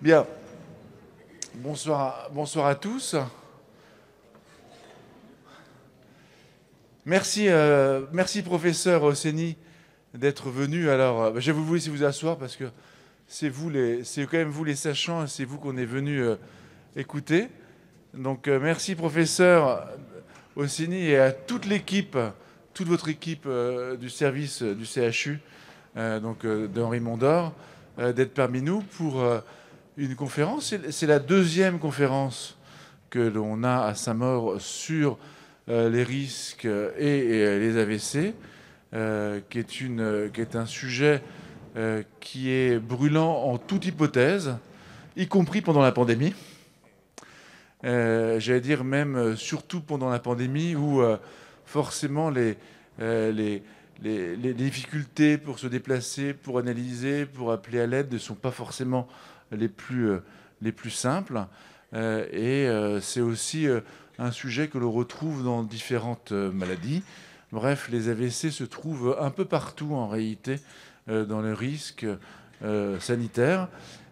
Bien, bonsoir à tous. Merci professeur Osseni d'être venu. Alors, je vais vous laisser vous asseoir parce que c'est quand même vous les sachants et c'est vous qu'on est venu écouter. Donc, merci professeur Osseni et à toute l'équipe, toute votre équipe du service du CHU, d'Henri Mondor, d'être parmi nous pour une conférence. C'est la deuxième conférence que l'on a à Saint-Maur sur les risques et les AVC, qui est un sujet qui est brûlant en toute hypothèse, y compris pendant la pandémie. J'allais dire même surtout pendant la pandémie où forcément les difficultés pour se déplacer, pour analyser, pour appeler à l'aide ne sont pas forcément les plus simples. C'est aussi un sujet que l'on retrouve dans différentes maladies. Bref, les AVC se trouvent un peu partout en réalité dans le risque sanitaire.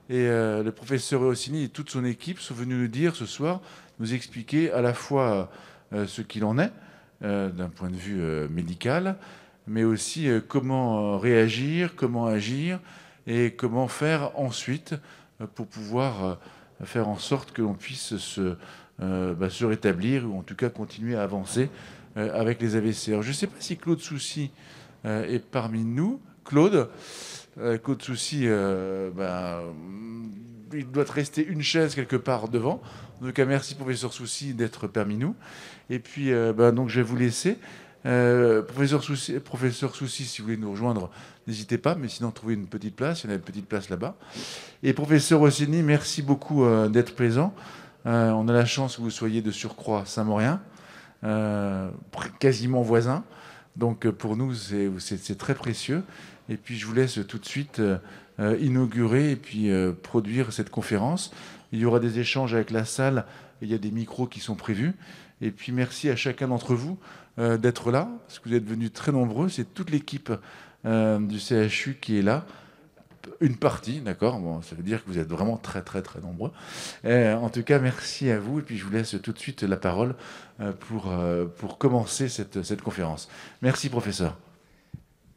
Et le professeur Rossini et toute son équipe sont venus nous dire ce soir, nous expliquer à la fois ce qu'il en est d'un point de vue médical, mais aussi comment réagir, comment agir et comment faire ensuite pour pouvoir faire en sorte que l'on puisse se rétablir ou en tout cas continuer à avancer avec les AVC. Alors, je ne sais pas si Claude Soucy est parmi nous. Claude Soucy, il doit rester une chaise quelque part devant. En tout cas, merci professeur Soucy d'être parmi nous. Et puis, donc, je vais vous laisser. Professeur Soucy, si vous voulez nous rejoindre, n'hésitez pas, mais sinon, trouvez une petite place. Il y en a une petite place là-bas. Et professeur Rossini, merci beaucoup d'être présent. On a la chance que vous soyez de surcroît Saint-Maurien, quasiment voisin. Donc, pour nous, c'est très précieux. Et puis, je vous laisse tout de suite inaugurer et puis produire cette conférence. Il y aura des échanges avec la salle. Il y a des micros qui sont prévus. Et puis, merci à chacun d'entre vous d'être là, parce que vous êtes venus très nombreux. C'est toute l'équipe du CHU qui est là. Une partie, d'accord. Bon, ça veut dire que vous êtes vraiment très, très, très nombreux. En tout cas, merci à vous. Et puis, je vous laisse tout de suite la parole pour commencer cette conférence. Merci, professeur.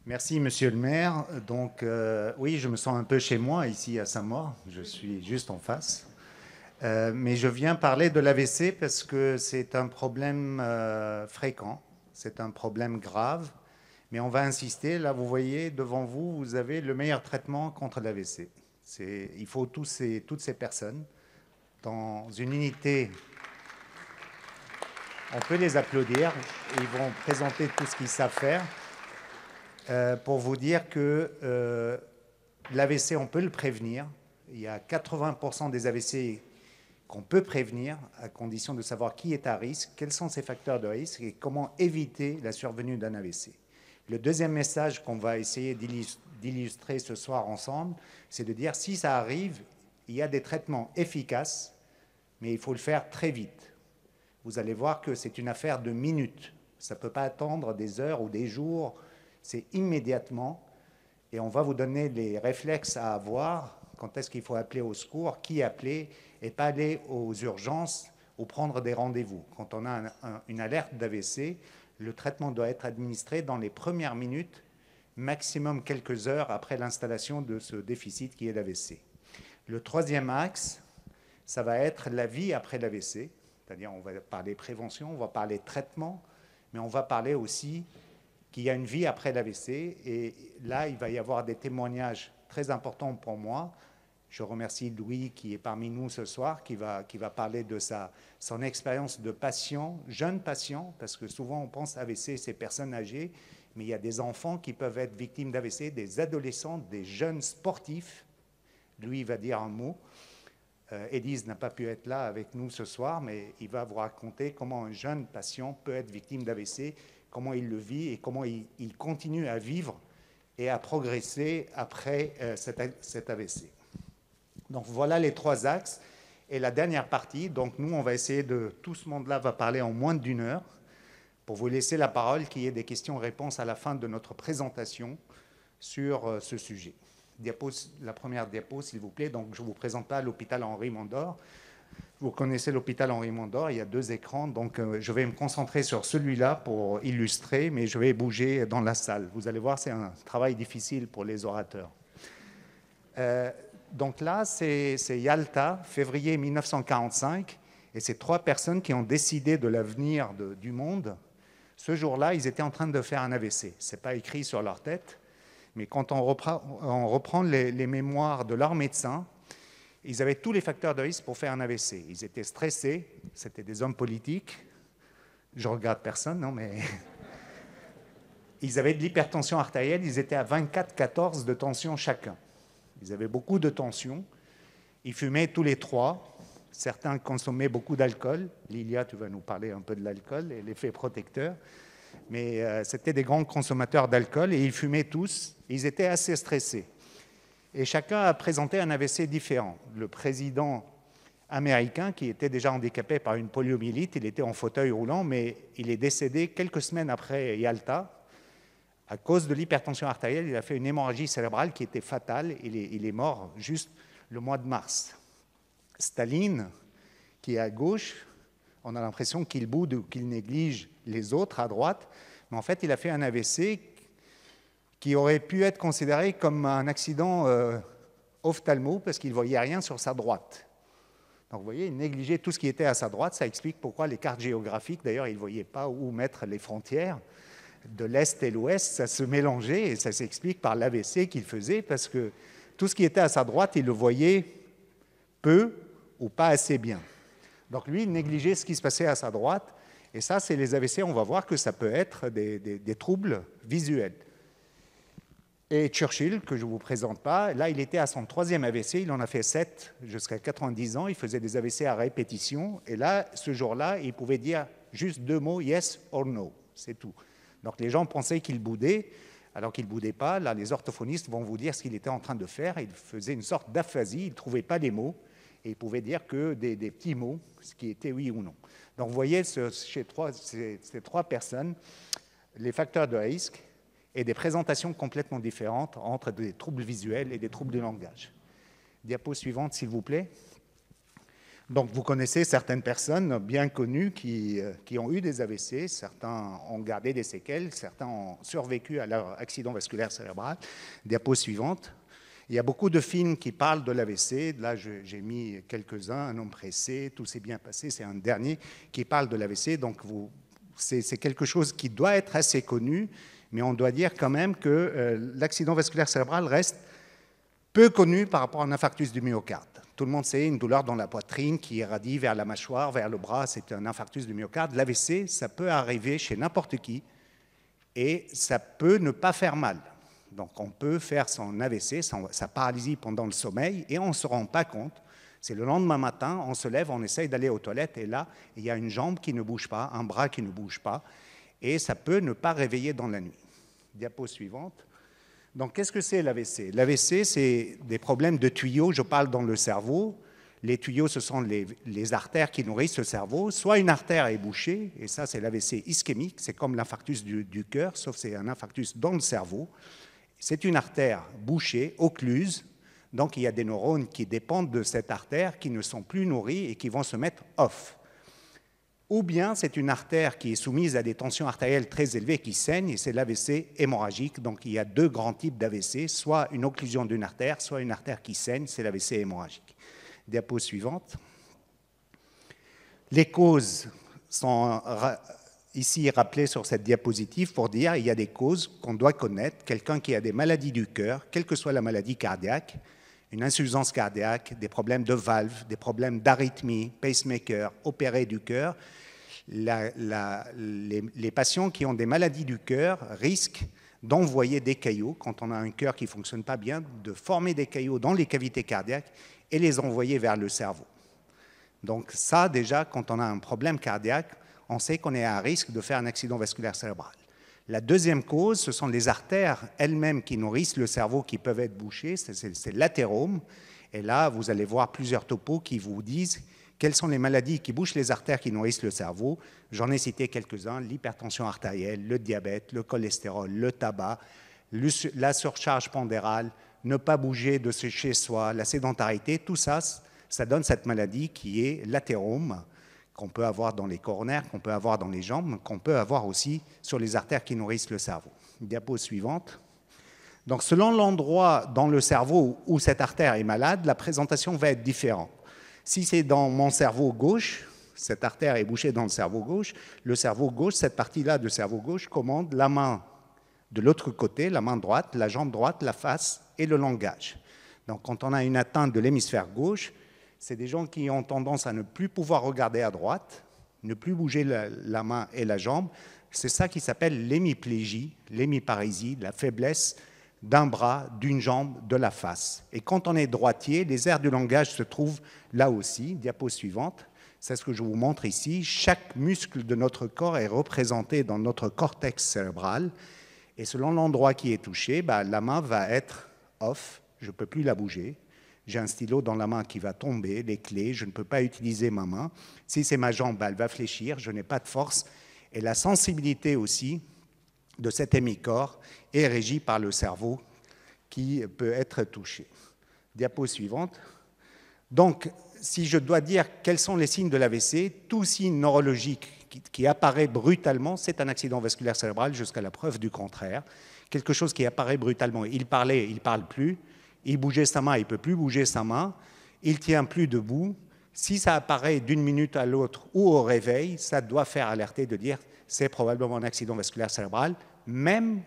Merci, monsieur le maire. Donc, oui, je me sens un peu chez moi ici à Saint-Maur. Je suis juste en face. Mais je viens parler de l'AVC parce que c'est un problème fréquent. C'est un problème grave. Mais on va insister. Là, vous voyez, devant vous, vous avez le meilleur traitement contre l'AVC. Il faut toutes ces personnes dans une unité. On peut les applaudir. Ils vont présenter tout ce qu'ils savent faire. Pour vous dire que l'AVC, on peut le prévenir. Il y a 80% des AVC qu'on peut prévenir à condition de savoir qui est à risque, quels sont ces facteurs de risque et comment éviter la survenue d'un AVC. Le deuxième message qu'on va essayer d'illustrer ce soir ensemble, c'est de dire si ça arrive, il y a des traitements efficaces, mais il faut le faire très vite. Vous allez voir que c'est une affaire de minutes. Ça ne peut pas attendre des heures ou des jours. C'est immédiatement, et on va vous donner les réflexes à avoir, quand est-ce qu'il faut appeler au secours, qui appeler, et pas aller aux urgences ou prendre des rendez-vous. Quand on a une alerte d'AVC, le traitement doit être administré dans les premières minutes, maximum quelques heures après l'installation de ce déficit qui est l'AVC. Le troisième axe, ça va être la vie après l'AVC, c'est-à-dire on va parler prévention, on va parler traitement, mais on va parler aussi qu'il y a une vie après l'AVC. Et là, il va y avoir des témoignages très importants pour moi. Je remercie Louis qui est parmi nous ce soir, qui va parler de son expérience de patient, jeune patient, parce que souvent on pense AVC, c'est personnes âgées, mais il y a des enfants qui peuvent être victimes d'AVC, des adolescents, des jeunes sportifs. Louis va dire un mot. Élise n'a pas pu être là avec nous ce soir, mais il va vous raconter comment un jeune patient peut être victime d'AVC, comment il le vit et comment il continue à vivre et à progresser après cet AVC. Donc voilà les trois axes. Et la dernière partie, donc nous on va essayer tout ce monde-là va parler en moins d'une heure pour vous laisser la parole, qu'il y ait des questions-réponses à la fin de notre présentation sur ce sujet. La première diapo, s'il vous plaît. Donc, je ne vous présente pas l'hôpital Henri Mondor. Vous connaissez l'hôpital Henri Mondor, il y a 2 écrans, donc je vais me concentrer sur celui-là pour illustrer, mais je vais bouger dans la salle. Vous allez voir, c'est un travail difficile pour les orateurs. Donc là, c'est Yalta, février 1945, et c'est 3 personnes qui ont décidé de l'avenir du monde. Ce jour-là, ils étaient en train de faire un AVC. Ce n'est pas écrit sur leur tête, mais quand on reprend les mémoires de leurs médecins, ils avaient tous les facteurs de risque pour faire un AVC. Ils étaient stressés, c'était des hommes politiques. Je ne regarde personne, non, mais... Ils avaient de l'hypertension artérielle, ils étaient à 24-14 de tension chacun. Ils avaient beaucoup de tension. Ils fumaient tous les 3. Certains consommaient beaucoup d'alcool. Lilia, tu vas nous parler un peu de l'alcool et l'effet protecteur. Mais c'était des grands consommateurs d'alcool et ils fumaient tous. Ils étaient assez stressés. Et chacun a présenté un AVC différent. Le président américain, qui était déjà handicapé par une poliomyélite, il était en fauteuil roulant, mais il est décédé quelques semaines après Yalta. À cause de l'hypertension artérielle, il a fait une hémorragie cérébrale qui était fatale. Il est mort juste le mois de mars. Staline, qui est à gauche, on a l'impression qu'il boude ou qu'il néglige les autres à droite, mais en fait, il a fait un AVC qui aurait pu être considéré comme un accident ophtalmo parce qu'il ne voyait rien sur sa droite. Donc vous voyez, il négligeait tout ce qui était à sa droite. Ça explique pourquoi les cartes géographiques, d'ailleurs, il ne voyait pas où mettre les frontières. De l'Est et l'Ouest, ça se mélangeait et ça s'explique par l'AVC qu'il faisait parce que tout ce qui était à sa droite, il le voyait peu ou pas assez bien. Donc lui, il négligeait ce qui se passait à sa droite et ça, c'est les AVC. On va voir que ça peut être des troubles visuels. Et Churchill, que je ne vous présente pas, là, il était à son 3e AVC, il en a fait 7 jusqu'à 90 ans, il faisait des AVC à répétition, et là, ce jour-là, il pouvait dire juste 2 mots, yes or no, c'est tout. Donc les gens pensaient qu'il boudait, alors qu'il ne boudait pas. Là, les orthophonistes vont vous dire ce qu'il était en train de faire. Il faisait une sorte d'aphasie, il ne trouvait pas les mots, et il pouvait dire que des petits mots, ce qui était oui ou non. Donc vous voyez, chez ces 3 personnes, les facteurs de risque et des présentations complètement différentes entre des troubles visuels et des troubles du langage. Diapo suivante, s'il vous plaît. Donc, vous connaissez certaines personnes bien connues qui ont eu des AVC, certains ont gardé des séquelles, certains ont survécu à leur accident vasculaire cérébral. Diapo suivante. Il y a beaucoup de films qui parlent de l'AVC. Là, j'ai mis quelques-uns, Un homme pressé, Tout s'est bien passé, c'est un dernier qui parle de l'AVC. Donc, c'est quelque chose qui doit être assez connu, mais on doit dire quand même que l'accident vasculaire cérébral reste peu connu par rapport à un infarctus du myocarde. Tout le monde sait une douleur dans la poitrine qui irradie vers la mâchoire, vers le bras, c'est un infarctus du myocarde. L'AVC, ça peut arriver chez n'importe qui et ça peut ne pas faire mal. Donc on peut faire son AVC, sa paralysie pendant le sommeil et on ne se rend pas compte. C'est le lendemain matin, on se lève, on essaye d'aller aux toilettes et là, il y a une jambe qui ne bouge pas, un bras qui ne bouge pas et ça peut ne pas réveiller dans la nuit. Diapo suivante. Donc, qu'est-ce que c'est l'AVC? L'AVC, c'est des problèmes de tuyaux, je parle dans le cerveau. Les tuyaux, ce sont les artères qui nourrissent le cerveau. Soit une artère est bouchée, et ça, c'est l'AVC ischémique, c'est comme l'infarctus du cœur, sauf que c'est un infarctus dans le cerveau. C'est une artère bouchée, occluse, donc il y a des neurones qui dépendent de cette artère, qui ne sont plus nourris et qui vont se mettre off. Ou bien c'est une artère qui est soumise à des tensions artérielles très élevées qui saigne, et c'est l'AVC hémorragique. Donc il y a 2 grands types d'AVC, soit une occlusion d'une artère, soit une artère qui saigne, c'est l'AVC hémorragique. Diapo suivante. Les causes sont ici rappelées sur cette diapositive pour dire qu'il y a des causes qu'on doit connaître. Quelqu'un qui a des maladies du cœur, quelle que soit la maladie cardiaque, une insuffisance cardiaque, des problèmes de valves, des problèmes d'arythmie, pacemaker, opéré du cœur, les patients qui ont des maladies du cœur risquent d'envoyer des caillots, quand on a un cœur qui ne fonctionne pas bien, de former des caillots dans les cavités cardiaques et les envoyer vers le cerveau. Donc ça, déjà, quand on a un problème cardiaque, on sait qu'on est à risque de faire un accident vasculaire cérébral. La deuxième cause, ce sont les artères elles-mêmes qui nourrissent le cerveau qui peuvent être bouchées, c'est l'athérome. Et là, vous allez voir plusieurs topos qui vous disent quelles sont les maladies qui bouchent les artères qui nourrissent le cerveau. J'en ai cité quelques-uns, l'hypertension artérielle, le diabète, le cholestérol, le tabac, la surcharge pondérale, ne pas bouger de chez soi, la sédentarité, tout ça, ça donne cette maladie qui est l'athérome, qu'on peut avoir dans les coronaires, qu'on peut avoir dans les jambes, qu'on peut avoir aussi sur les artères qui nourrissent le cerveau. Diapo suivante. Donc, selon l'endroit dans le cerveau où cette artère est malade, la présentation va être différente. Si c'est dans mon cerveau gauche, cette artère est bouchée dans le cerveau gauche, cette partie-là du cerveau gauche commande la main de l'autre côté, la main droite, la jambe droite, la face et le langage. Donc, quand on a une atteinte de l'hémisphère gauche, c'est des gens qui ont tendance à ne plus pouvoir regarder à droite, ne plus bouger la main et la jambe. C'est ça qui s'appelle l'hémiplégie, l'hémiparésie, la faiblesse d'un bras, d'une jambe, de la face. Et quand on est droitier, les aires du langage se trouvent là aussi. Diapo suivante. C'est ce que je vous montre ici. Chaque muscle de notre corps est représenté dans notre cortex cérébral. Et selon l'endroit qui est touché, la main va être off. Je ne peux plus la bouger. J'ai un stylo dans la main qui va tomber, les clés, je ne peux pas utiliser ma main. Si c'est ma jambe, elle va fléchir, je n'ai pas de force. Et la sensibilité aussi de cet hémicorps est régie par le cerveau qui peut être touché. Diapo suivante. Donc, si je dois dire quels sont les signes de l'AVC, tout signe neurologique qui apparaît brutalement, c'est un accident vasculaire cérébral jusqu'à la preuve du contraire. Quelque chose qui apparaît brutalement. Il parlait, il ne parle plus. Il bougeait sa main, il ne peut plus bouger sa main. Il ne tient plus debout. Si ça apparaît d'une minute à l'autre ou au réveil, ça doit faire alerter de dire c'est probablement un accident vasculaire cérébral, même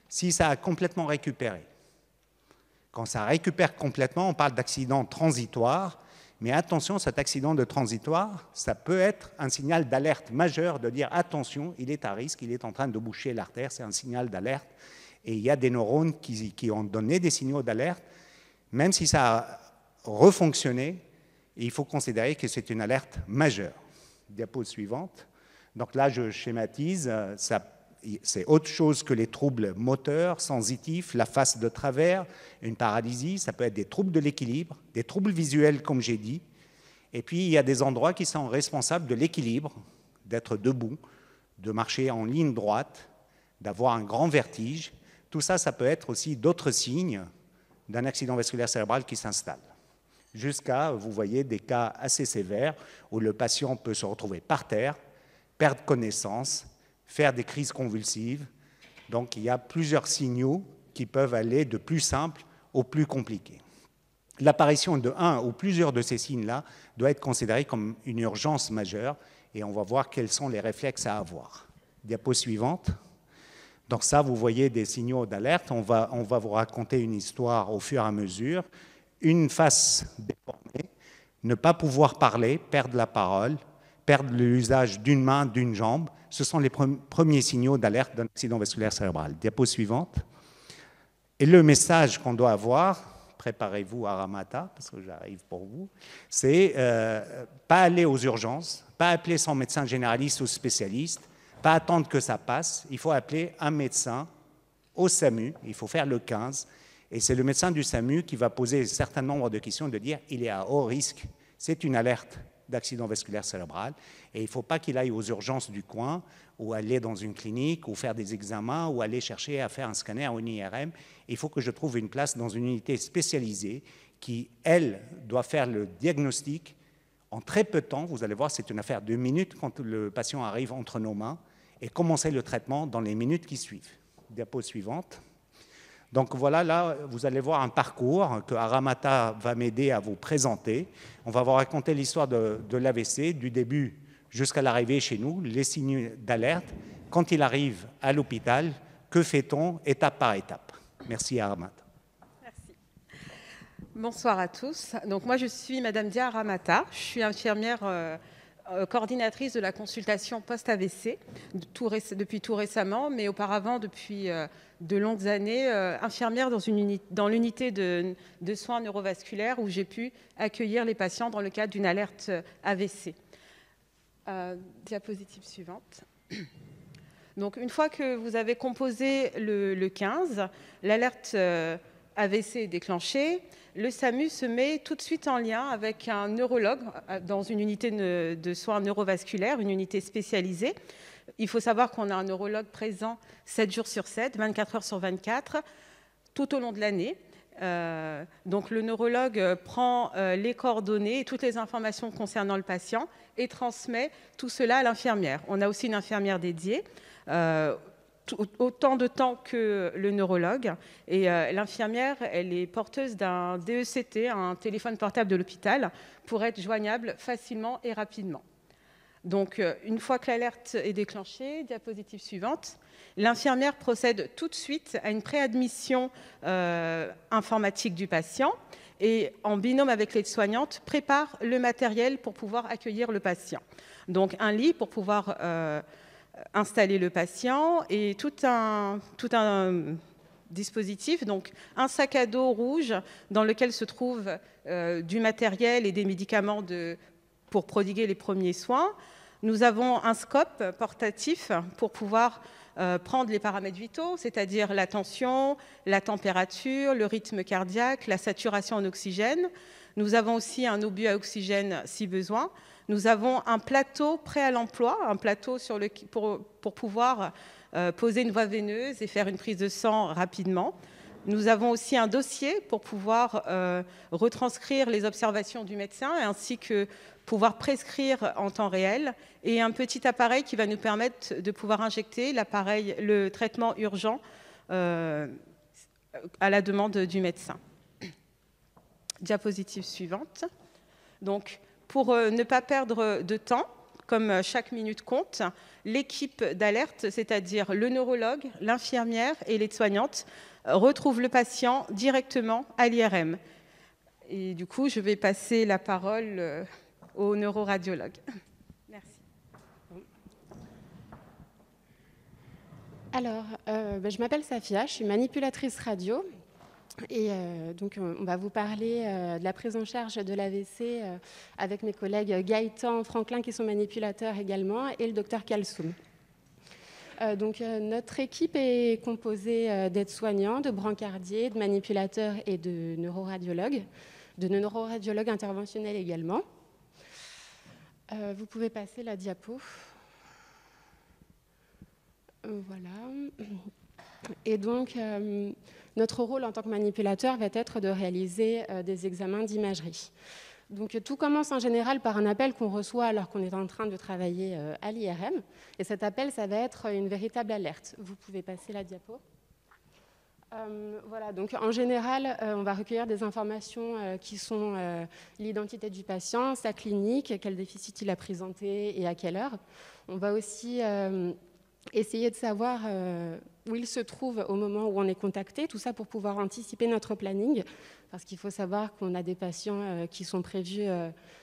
si ça a complètement récupéré. Quand ça récupère complètement, on parle d'accident transitoire, mais attention, cet accident de transitoire, ça peut être un signal d'alerte majeur de dire attention, il est à risque, il est en train de boucher l'artère, c'est un signal d'alerte. Et il y a des neurones qui ont donné des signaux d'alerte, même si ça a refonctionné, il faut considérer que c'est une alerte majeure. Diapo suivante. Donc là, je schématise, c'est autre chose que les troubles moteurs, sensitifs, la face de travers, une paralysie, ça peut être des troubles de l'équilibre, des troubles visuels, comme j'ai dit. Et puis, il y a des endroits qui sont responsables de l'équilibre, d'être debout, de marcher en ligne droite, d'avoir un grand vertige. Tout ça, ça peut être aussi d'autres signes d'un accident vasculaire cérébral qui s'installe. Jusqu'à, vous voyez, des cas assez sévères où le patient peut se retrouver par terre, perdre connaissance, faire des crises convulsives. Donc, il y a plusieurs signaux qui peuvent aller de plus simple au plus compliqué. L'apparition de un ou plusieurs de ces signes-là doit être considérée comme une urgence majeure et on va voir quels sont les réflexes à avoir. Diapo suivante. Donc ça, vous voyez des signaux d'alerte. On va vous raconter une histoire au fur et à mesure. Une face déformée, ne pas pouvoir parler, perdre la parole, perdre l'usage d'une main, d'une jambe. Ce sont les premiers signaux d'alerte d'un accident vasculaire cérébral. Diapo suivante. Et le message qu'on doit avoir, préparez-vous à Ramata, parce que j'arrive pour vous, c'est pas aller aux urgences, pas appeler son médecin généraliste ou spécialiste, pas attendre que ça passe, il faut appeler un médecin au SAMU, il faut faire le 15, et c'est le médecin du SAMU qui va poser un certain nombre de questions, de dire il est à haut risque, c'est une alerte d'accident vasculaire cérébral, et il ne faut pas qu'il aille aux urgences du coin, ou aller dans une clinique, ou faire des examens, ou aller chercher à faire un scanner ou une IRM. Il faut que je trouve une place dans une unité spécialisée qui, elle, doit faire le diagnostic en très peu de temps. Vous allez voir, c'est une affaire de minutes quand le patient arrive entre nos mains, et commencer le traitement dans les minutes qui suivent. Diapo suivante. Donc voilà, là, vous allez voir un parcours que Aramata va m'aider à vous présenter. On va vous raconter l'histoire de l'AVC, du début jusqu'à l'arrivée chez nous, les signes d'alerte. Quand il arrive à l'hôpital, que fait-on étape par étape? Merci Aramata. Merci. Bonsoir à tous. Donc moi, je suis Madame Dia Aramata. Je suis infirmière coordinatrice de la consultation post-AVC depuis tout récemment, mais auparavant, depuis de longues années, infirmière dans l'unité de soins neurovasculaires où j'ai pu accueillir les patients dans le cadre d'une alerte AVC. Diapositive suivante. Donc, une fois que vous avez composé le 15, l'alerte AVC est déclenchée, le SAMU se met tout de suite en lien avec un neurologue dans une unité de soins neurovasculaires, une unité spécialisée. Il faut savoir qu'on a un neurologue présent 7 jours sur 7, 24 heures sur 24, tout au long de l'année. Donc le neurologue prend les coordonnées et toutes les informations concernant le patient et transmet tout cela à l'infirmière. On a aussi une infirmière dédiée, autant de temps que le neurologue. Et l'infirmière, elle est porteuse d'un DECT, un téléphone portable de l'hôpital, pour être joignable facilement et rapidement. Donc, une fois que l'alerte est déclenchée, diapositive suivante, l'infirmière procède tout de suite à une préadmission informatique du patient et, en binôme avec l'aide-soignante, prépare le matériel pour pouvoir accueillir le patient. Donc, un lit pour pouvoir installer le patient et tout un dispositif, donc un sac à dos rouge dans lequel se trouve du matériel et des médicaments pour prodiguer les premiers soins. Nous avons un scope portatif pour pouvoir prendre les paramètres vitaux, c'est-à-dire la tension, la température, le rythme cardiaque, la saturation en oxygène. Nous avons aussi un obus à oxygène si besoin. Nous avons un plateau prêt à l'emploi, un plateau pour pouvoir poser une voie veineuse et faire une prise de sang rapidement. Nous avons aussi un dossier pour pouvoir retranscrire les observations du médecin ainsi que pouvoir prescrire en temps réel, et un petit appareil qui va nous permettre de pouvoir injecter le traitement urgent à la demande du médecin. Diapositive suivante. Donc, pour ne pas perdre de temps, comme chaque minute compte, l'équipe d'alerte, c'est-à-dire le neurologue, l'infirmière et l'aide-soignante, retrouve le patient directement à l'IRM. Et du coup, je vais passer la parole au neuroradiologue. Merci. Alors, je m'appelle Safia, je suis manipulatrice radio. Et donc, on va vous parler de la prise en charge de l'AVC avec mes collègues Gaëtan Franklin, qui sont manipulateurs également, et le docteur Kalsoum. Donc, notre équipe est composée d'aides-soignants, de brancardiers, de manipulateurs et de neuroradiologues interventionnels également. Vous pouvez passer la diapo. Voilà. Et donc, notre rôle en tant que manipulateur va être de réaliser des examens d'imagerie. Donc, tout commence en général par un appel qu'on reçoit alors qu'on est en train de travailler à l'IRM. Et cet appel, ça va être une véritable alerte. Vous pouvez passer la diapo. Voilà, donc en général, on va recueillir des informations qui sont l'identité du patient, sa clinique, quel déficit il a présenté et à quelle heure. On va aussi essayer de savoir où il se trouve au moment où on est contacté, tout ça pour pouvoir anticiper notre planning, parce qu'il faut savoir qu'on a des patients qui sont prévus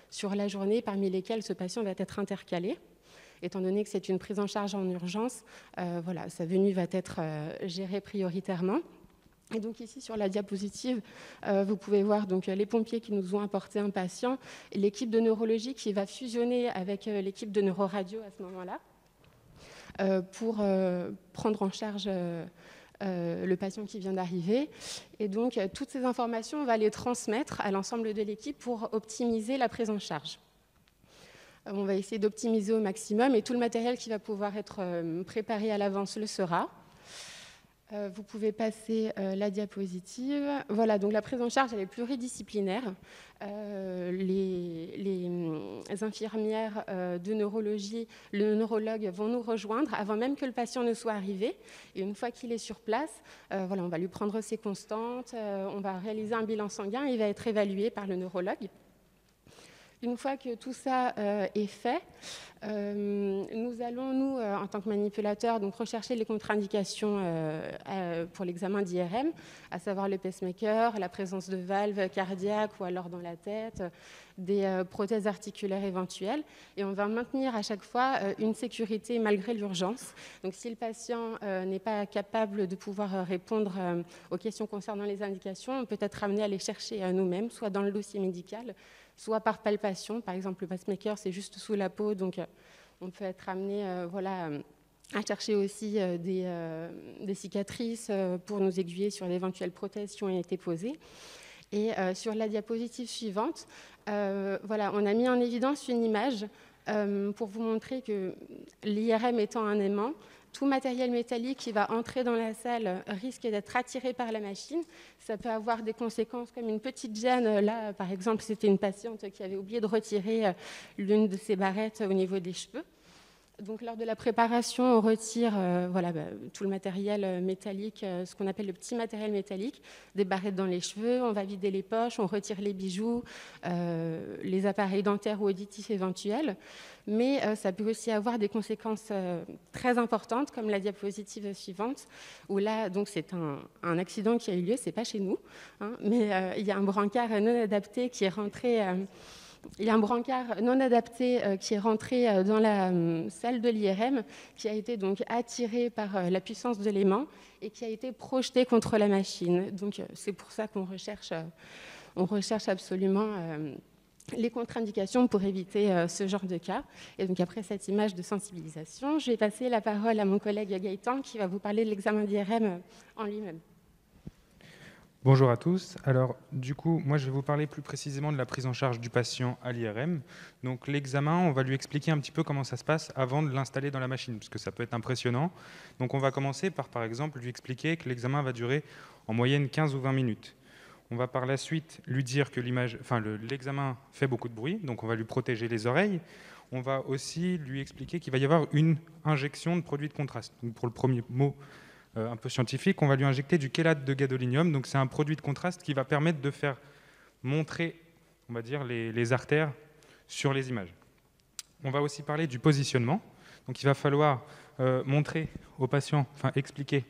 sur la journée, parmi lesquels ce patient va être intercalé. Étant donné que c'est une prise en charge en urgence, voilà, sa venue va être gérée prioritairement. Et donc ici, sur la diapositive, vous pouvez voir donc, les pompiers qui nous ont apporté un patient, et l'équipe de neurologie qui va fusionner avec l'équipe de neuroradio à ce moment-là, pour prendre en charge le patient qui vient d'arriver. Et donc, toutes ces informations, on va les transmettre à l'ensemble de l'équipe pour optimiser la prise en charge. On va essayer d'optimiser au maximum et tout le matériel qui va pouvoir être préparé à l'avance le sera. Vous pouvez passer la diapositive. Voilà, donc la prise en charge, elle est pluridisciplinaire. Les infirmières de neurologie, le neurologue vont nous rejoindre avant même que le patient ne soit arrivé. Et une fois qu'il est sur place, voilà, on va lui prendre ses constantes, on va réaliser un bilan sanguin et il va être évalué par le neurologue. Une fois que tout ça est fait, nous allons, nous, en tant que manipulateurs, donc rechercher les contre-indications pour l'examen d'IRM, à savoir le pacemaker, la présence de valves cardiaques ou alors dans la tête, des prothèses articulaires éventuelles. Et on va maintenir à chaque fois une sécurité malgré l'urgence. Donc si le patient n'est pas capable de pouvoir répondre aux questions concernant les indications, on peut être amené à les chercher à nous-mêmes, soit dans le dossier médical, soit par palpation. Par exemple, le pacemaker, c'est juste sous la peau, donc on peut être amené voilà, à chercher aussi des cicatrices pour nous aiguiller sur d'éventuelles prothèses qui ont été posées. Et sur la diapositive suivante, voilà, on a mis en évidence une image pour vous montrer que l'IRM étant un aimant, tout matériel métallique qui va entrer dans la salle risque d'être attiré par la machine. Ça peut avoir des conséquences comme une petite gêne. Là, par exemple, c'était une patiente qui avait oublié de retirer l'une de ses barrettes au niveau des cheveux. Donc, lors de la préparation, on retire tout le matériel métallique, ce qu'on appelle le petit matériel métallique, des barrettes dans les cheveux, on va vider les poches, on retire les bijoux, les appareils dentaires ou auditifs éventuels. Mais ça peut aussi avoir des conséquences très importantes, comme la diapositive suivante, où là, donc, c'est un accident qui a eu lieu, c'est pas chez nous, hein, mais il y a un brancard non adapté qui est rentré... Il y a un brancard non adapté qui est rentré dans la salle de l'IRM, qui a été donc attiré par la puissance de l'aimant et qui a été projeté contre la machine. Donc c'est pour ça qu'on recherche absolument les contre-indications pour éviter ce genre de cas. Et donc après cette image de sensibilisation, je vais passer la parole à mon collègue Gaëtan qui va vous parler de l'examen d'IRM en lui-même. Bonjour à tous. Alors, du coup, moi, je vais vous parler plus précisément de la prise en charge du patient à l'IRM. Donc, l'examen, on va lui expliquer un petit peu comment ça se passe avant de l'installer dans la machine, parce que ça peut être impressionnant. Donc, on va commencer par exemple, lui expliquer que l'examen va durer en moyenne 15 ou 20 minutes. On va par la suite lui dire que l'examen fait beaucoup de bruit, donc on va lui protéger les oreilles. On va aussi lui expliquer qu'il va y avoir une injection de produit de contraste. Donc, pour le premier mot, un peu scientifique, on va lui injecter du chélate de gadolinium. Donc c'est un produit de contraste qui va permettre de faire montrer, on va dire, les artères sur les images. On va aussi parler du positionnement. Donc il va falloir montrer au patient, expliquer.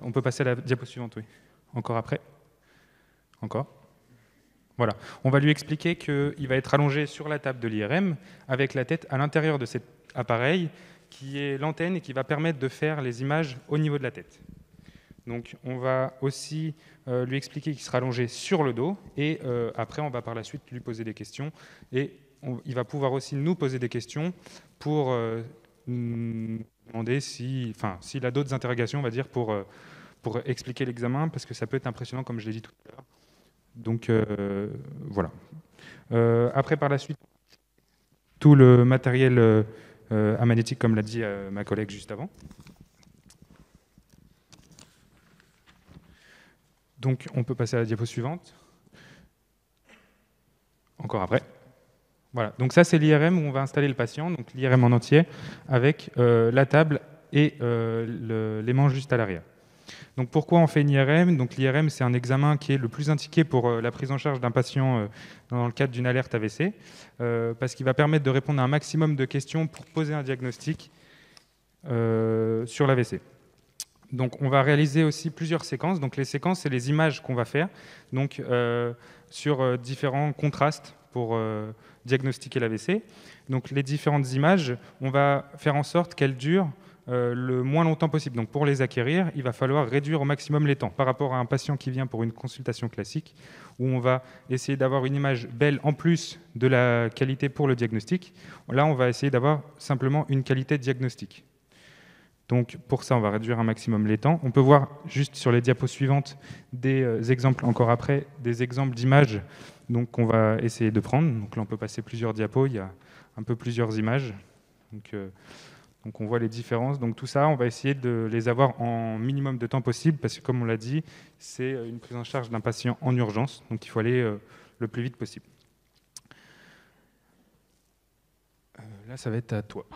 On peut passer à la diapo suivante, oui. Encore après. Encore. Voilà. On va lui expliquer qu'il va être allongé sur la table de l'IRM avec la tête à l'intérieur de cet appareil qui est l'antenne et qui va permettre de faire les images au niveau de la tête. Donc on va aussi lui expliquer qu'il sera allongé sur le dos et après on va par la suite lui poser des questions et il va pouvoir aussi nous poser des questions pour demander s'il a d'autres interrogations, on va dire, pour expliquer l'examen, parce que ça peut être impressionnant comme je l'ai dit tout à l'heure. Donc voilà. Après par la suite, tout le matériel amagnétique, comme l'a dit ma collègue juste avant. Donc, on peut passer à la diapo suivante. Encore après. Voilà. Donc ça, c'est l'IRM où on va installer le patient, donc l'IRM en entier, avec la table et l'aimant juste à l'arrière. Donc pourquoi on fait une IRM? Donc l'IRM, c'est un examen qui est le plus indiqué pour la prise en charge d'un patient dans le cadre d'une alerte AVC, parce qu'il va permettre de répondre à un maximum de questions pour poser un diagnostic sur l'AVC. Donc on va réaliser aussi plusieurs séquences. Donc les séquences, c'est les images qu'on va faire, donc sur différents contrastes pour diagnostiquer l'AVC. Donc les différentes images, on va faire en sorte qu'elles durent le moins longtemps possible. Donc pour les acquérir, il va falloir réduire au maximum les temps par rapport à un patient qui vient pour une consultation classique où on va essayer d'avoir une image belle en plus de la qualité pour le diagnostic. Là, on va essayer d'avoir simplement une qualité diagnostique. Donc pour ça, on va réduire un maximum les temps. On peut voir juste sur les diapos suivantes des exemples encore après, des exemples d'images donc qu'on va essayer de prendre. Donc là, on peut passer plusieurs diapos, il y a un peu plusieurs images. Donc on voit les différences. Donc tout ça, on va essayer de les avoir en minimum de temps possible parce que comme on l'a dit, c'est une prise en charge d'un patient en urgence. Donc il faut aller le plus vite possible. Là, ça va être à toi.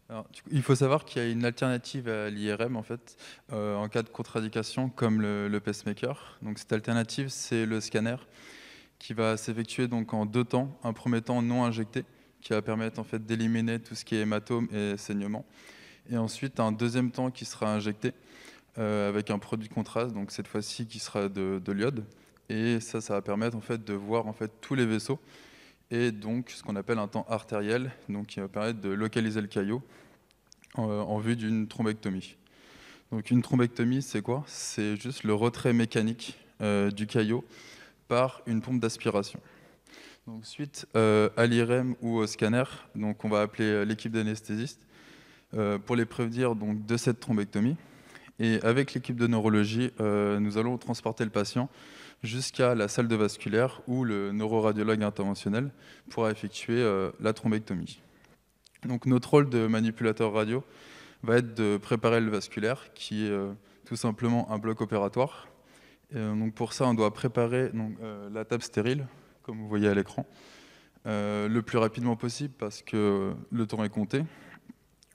Alors, il faut savoir qu'il y a une alternative à l'IRM en fait, en cas de contre-indication comme le pacemaker. Donc cette alternative, c'est le scanner qui va s'effectuer donc en 2 temps. Un premier temps non injecté, qui va permettre en fait d'éliminer tout ce qui est hématome et saignement. Et ensuite un deuxième temps qui sera injecté avec un produit de contraste, donc cette fois-ci qui sera de l'iode. Et ça va permettre en fait de voir en fait tous les vaisseaux. Et donc ce qu'on appelle un temps artériel, donc qui va permettre de localiser le caillot en vue d'une thrombectomie. Donc une thrombectomie, c'est quoi? C'est juste le retrait mécanique du caillot par une pompe d'aspiration. Donc suite à l'IRM ou au scanner, donc on va appeler l'équipe d'anesthésistes pour les prévenir donc, de cette thrombectomie. Et avec l'équipe de neurologie, nous allons transporter le patient jusqu'à la salle de vasculaire où le neuroradiologue interventionnel pourra effectuer la thrombectomie. Donc notre rôle de manipulateur radio va être de préparer le vasculaire, qui est tout simplement un bloc opératoire. Donc pour ça, on doit préparer la table stérile, comme vous voyez à l'écran, le plus rapidement possible parce que le temps est compté.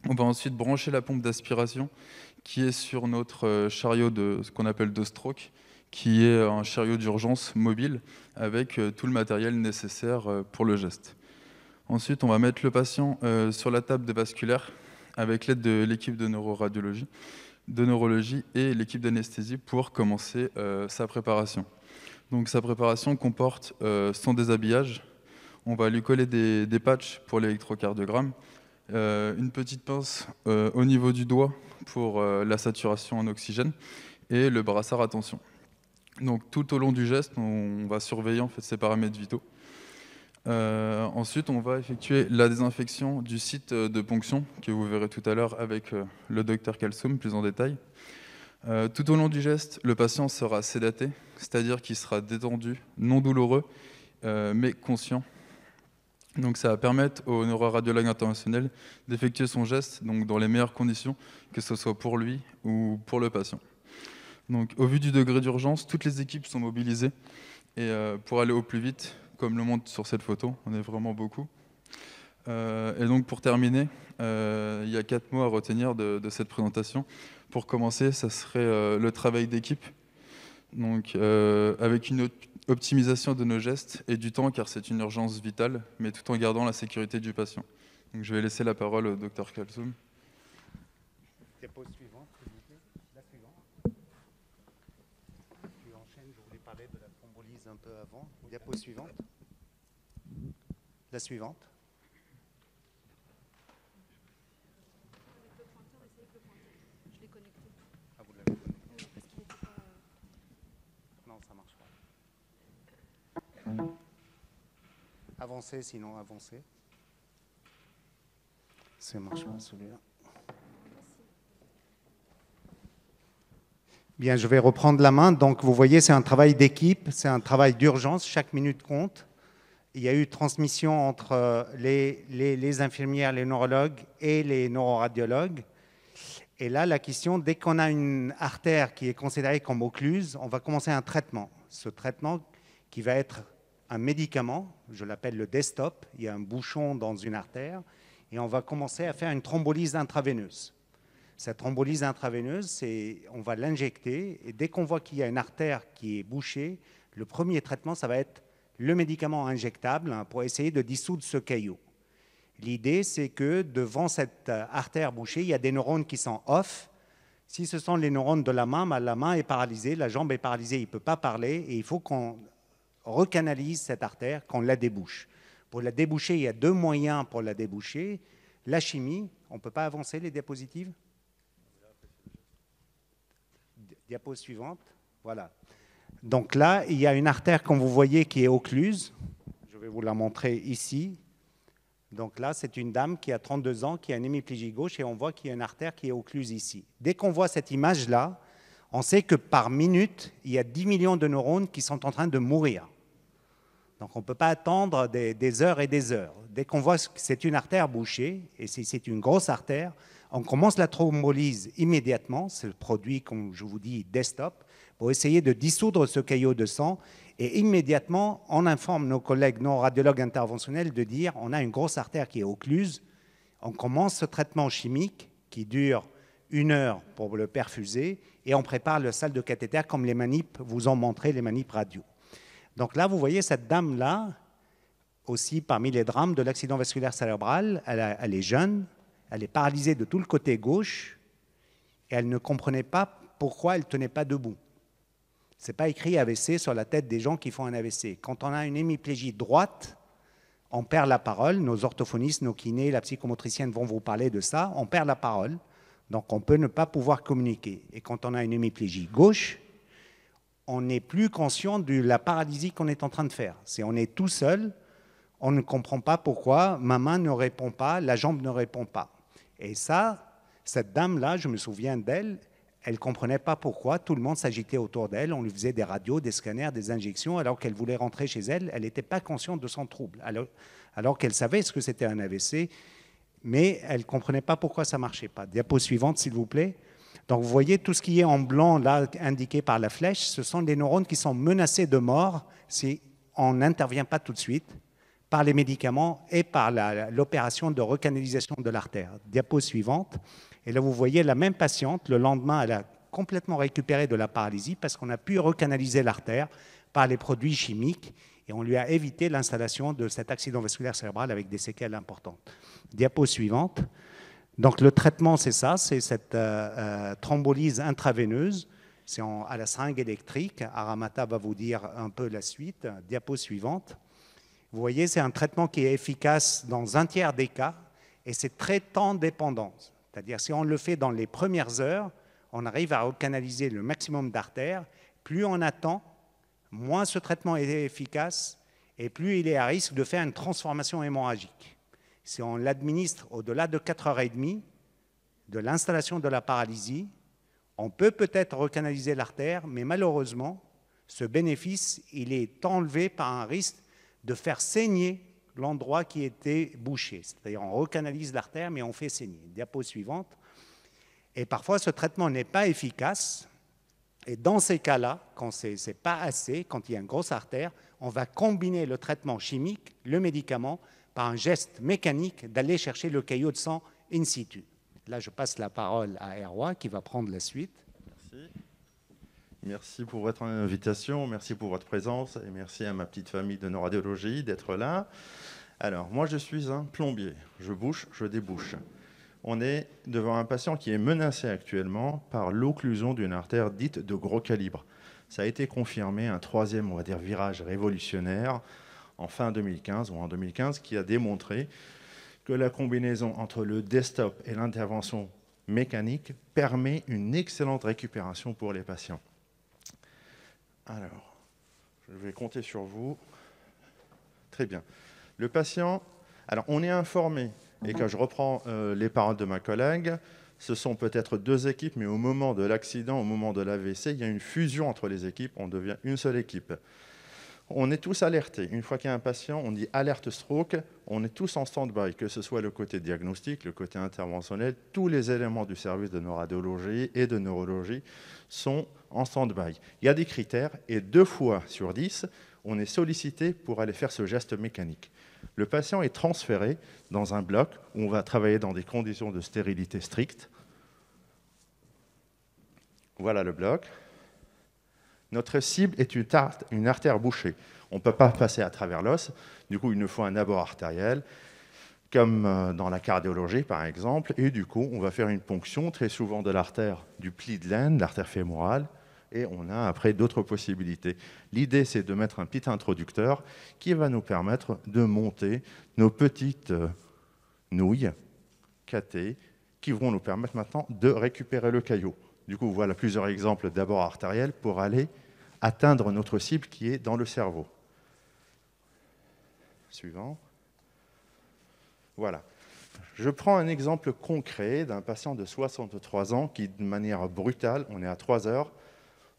On va ensuite brancher la pompe d'aspiration qui est sur notre chariot de ce qu'on appelle de stroke, qui est un chariot d'urgence mobile avec tout le matériel nécessaire pour le geste. Ensuite, on va mettre le patient sur la table de vasculaire avec l'aide de l'équipe de neuroradiologie, de neurologie et l'équipe d'anesthésie pour commencer sa préparation. Donc sa préparation comporte son déshabillage. On va lui coller des patchs pour l'électrocardiogramme, une petite pince au niveau du doigt pour la saturation en oxygène et le brassard à tension. Donc tout au long du geste, on va surveiller en fait ces paramètres vitaux. Ensuite, on va effectuer la désinfection du site de ponction que vous verrez tout à l'heure avec le docteur Kalsoum plus en détail. Tout au long du geste, le patient sera sédaté, c'est-à-dire qu'il sera détendu, non douloureux, mais conscient. Donc ça va permettre au neuroradiologue interventionnel d'effectuer son geste donc dans les meilleures conditions, que ce soit pour lui ou pour le patient. Donc, au vu du degré d'urgence, toutes les équipes sont mobilisées et pour aller au plus vite, comme le montre sur cette photo, on est vraiment beaucoup. Et donc pour terminer, il y a 4 mots à retenir de cette présentation. Pour commencer, ça serait le travail d'équipe, donc avec une optimisation de nos gestes et du temps, car c'est une urgence vitale, mais tout en gardant la sécurité du patient. Donc je vais laisser la parole au Dr Kalsoum. Diapo suivante, s'il vous plaît. La suivante. Tu enchaînes, je voulais parler de la thrombolyse un peu avant. Diapo suivante. La suivante. Ah, vous l'avez connecté. Non, ça marche pas. Avancez, sinon avancez. Ça marche pas celui-là. Bien, je vais reprendre la main. Donc, vous voyez, c'est un travail d'équipe, c'est un travail d'urgence. Chaque minute compte. Il y a eu transmission entre les infirmières, les neurologues et les neuroradiologues. Et là, la question, dès qu'on a une artère qui est considérée comme occluse, on va commencer un traitement. Ce traitement qui va être un médicament, je l'appelle le Destop. Il y a un bouchon dans une artère et on va commencer à faire une thrombolyse intraveineuse. Cette thrombolyse intraveineuse, on va l'injecter et dès qu'on voit qu'il y a une artère qui est bouchée, le premier traitement, ça va être le médicament injectable pour essayer de dissoudre ce caillot. L'idée, c'est que devant cette artère bouchée, il y a des neurones qui sont off. Si ce sont les neurones de la main est paralysée, la jambe est paralysée, il ne peut pas parler et il faut qu'on recanalise cette artère, qu'on la débouche. Pour la déboucher, il y a 2 moyens pour la déboucher. La chimie, on ne peut pas avancer les diapositives. Diapo suivante, voilà. Donc là, il y a une artère, comme vous voyez, qui est occluse. Je vais vous la montrer ici. Donc là, c'est une dame qui a 32 ans, qui a une hémiplégie gauche, et on voit qu'il y a une artère qui est occluse ici. Dès qu'on voit cette image-là, on sait que par minute, il y a 10 millions de neurones qui sont en train de mourir. Donc on ne peut pas attendre des heures et des heures. Dès qu'on voit que c'est une artère bouchée, et si c'est une grosse artère, on commence la thrombolyse immédiatement, c'est le produit, comme je vous dis, Destop, pour essayer de dissoudre ce caillot de sang. Et immédiatement, on informe nos collègues neuroradiologues interventionnels de dire on a une grosse artère qui est occluse. On commence ce traitement chimique qui dure 1 heure pour le perfuser et on prépare le salle de cathéter comme les manips vous ont montré, les manips radio. Donc là, vous voyez cette dame-là, aussi parmi les drames de l'accident vasculaire cérébral, elle est jeune, elle est paralysée de tout le côté gauche et elle ne comprenait pas pourquoi elle ne tenait pas debout. Ce n'est pas écrit AVC sur la tête des gens qui font un AVC. Quand on a une hémiplégie droite, on perd la parole. Nos orthophonistes, nos kinés, la psychomotricienne vont vous parler de ça. On perd la parole, donc on peut ne pas pouvoir communiquer. Et quand on a une hémiplégie gauche, on n'est plus conscient de la paralysie qu'on est en train de faire. Si on est tout seul, on ne comprend pas pourquoi ma main ne répond pas, la jambe ne répond pas. Et ça, cette dame-là, je me souviens d'elle, elle ne comprenait pas pourquoi, tout le monde s'agitait autour d'elle, on lui faisait des radios, des scanners, des injections, alors qu'elle voulait rentrer chez elle, elle n'était pas consciente de son trouble, alors qu'elle savait ce que c'était un AVC. mais elle ne comprenait pas pourquoi ça ne marchait pas. Diapo suivante, s'il vous plaît. Donc vous voyez tout ce qui est en blanc, là, indiqué par la flèche, ce sont des neurones qui sont menacés de mort si on n'intervient pas tout de suite par les médicaments et par l'opération de recanalisation de l'artère. Diapo suivante. Et là, vous voyez la même patiente, le lendemain, elle a complètement récupéré de la paralysie parce qu'on a pu recanaliser l'artère par les produits chimiques et on lui a évité l'installation de cet accident vasculaire cérébral avec des séquelles importantes. Diapo suivante. Donc le traitement, c'est ça, c'est cette thrombolyse intraveineuse, c'est à la seringue électrique. Aramata va vous dire un peu la suite. Diapo suivante. Vous voyez, c'est un traitement qui est efficace dans un tiers des cas et c'est très temps dépendant. C'est-à-dire si on le fait dans les premières heures, on arrive à recanaliser le maximum d'artères. Plus on attend, moins ce traitement est efficace et plus il est à risque de faire une transformation hémorragique. Si on l'administre au-delà de 4h30 de l'installation de la paralysie, on peut peut-être recanaliser l'artère, mais malheureusement, ce bénéfice, il est enlevé par un risque de faire saigner l'endroit qui était bouché. C'est-à-dire on recanalise l'artère, mais on fait saigner. Diapo suivante. Et parfois, ce traitement n'est pas efficace. Et dans ces cas-là, quand ce n'est pas assez, quand il y a une grosse artère, on va combiner le traitement chimique, le médicament, par un geste mécanique d'aller chercher le caillot de sang in situ. Là, je passe la parole à Erwa qui va prendre la suite. Merci. Merci pour votre invitation, merci pour votre présence et merci à ma petite famille de neuroradiologie d'être là. Alors, moi, je suis un plombier. Je bouche, je débouche. On est devant un patient qui est menacé actuellement par l'occlusion d'une artère dite de gros calibre. Ça a été confirmé, un troisième, on va dire, virage révolutionnaire en fin 2015 ou en 2015 qui a démontré que la combinaison entre le desktop et l'intervention mécanique permet une excellente récupération pour les patients. Alors, je vais compter sur vous. Très bien. Le patient, alors on est informé, et quand je reprends les paroles de ma collègue, ce sont peut-être deux équipes, mais au moment de l'accident, au moment de l'AVC, il y a une fusion entre les équipes, on devient une seule équipe. On est tous alertés. Une fois qu'il y a un patient, on dit alerte stroke, on est tous en stand-by, que ce soit le côté diagnostic, le côté interventionnel, tous les éléments du service de neuroradiologie et de neurologie sont en stand-by. Il y a des critères et 2 fois sur 10, on est sollicité pour aller faire ce geste mécanique. Le patient est transféré dans un bloc où on va travailler dans des conditions de stérilité strictes. Voilà le bloc. Notre cible est une artère bouchée. On ne peut pas passer à travers l'os. Du coup, il nous faut un abord artériel, comme dans la cardiologie, par exemple. Et du coup, on va faire une ponction, très souvent de l'artère du pli de l'aine, l'artère fémorale. Et on a après d'autres possibilités. L'idée, c'est de mettre un petit introducteur qui va nous permettre de monter nos petites nouilles catées qui vont nous permettre maintenant de récupérer le caillot. Du coup, voilà plusieurs exemples d'abord artériels pour aller atteindre notre cible qui est dans le cerveau. Suivant. Voilà. Je prends un exemple concret d'un patient de 63 ans qui, de manière brutale, on est à 3 heures,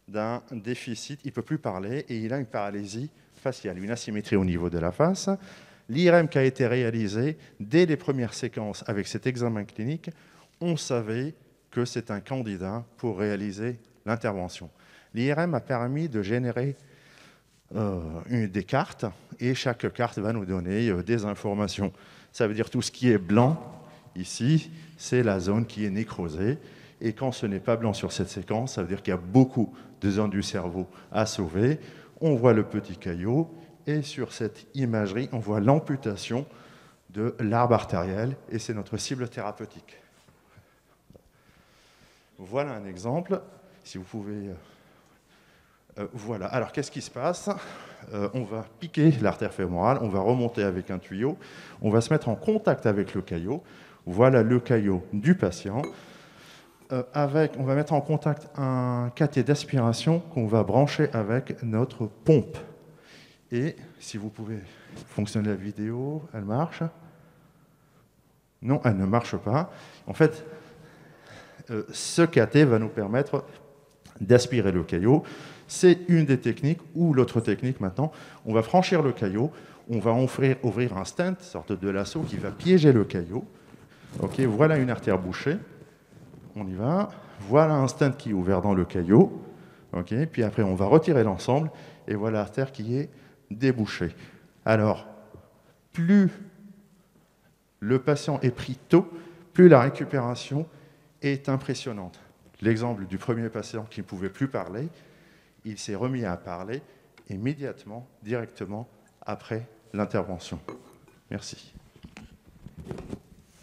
d'un déficit, il ne peut plus parler et il a une paralysie faciale, une asymétrie au niveau de la face. L'IRM qui a été réalisé dès les premières séquences avec cet examen clinique, on savait que c'est un candidat pour réaliser l'intervention. L'IRM a permis de générer des cartes et chaque carte va nous donner des informations. Ça veut dire tout ce qui est blanc, ici, c'est la zone qui est nécrosée. Et quand ce n'est pas blanc sur cette séquence, ça veut dire qu'il y a beaucoup de zones du cerveau à sauver. On voit le petit caillot et sur cette imagerie, on voit l'amputation de l'arbre artériel et c'est notre cible thérapeutique. Voilà un exemple, si vous pouvez... voilà, alors qu'est-ce qui se passe? On va piquer l'artère fémorale, on va remonter avec un tuyau, on va se mettre en contact avec le caillot. Voilà le caillot du patient. On va mettre en contact un cathé d'aspiration qu'on va brancher avec notre pompe. Et si vous pouvez fonctionner la vidéo, elle marche? Non, elle ne marche pas. En fait, ce cathé va nous permettre d'aspirer le caillot. C'est une des techniques, ou l'autre technique maintenant, on va franchir le caillot, on va ouvrir un stent, sorte de lasso qui va piéger le caillot. Ok, voilà une artère bouchée. On y va. Voilà un stent qui est ouvert dans le caillot. Ok, puis après, on va retirer l'ensemble. Et voilà l'artère qui est débouchée. Alors, plus le patient est pris tôt, plus la récupération est impressionnante. L'exemple du premier patient qui ne pouvait plus parler, il s'est remis à parler immédiatement, directement après l'intervention. Merci.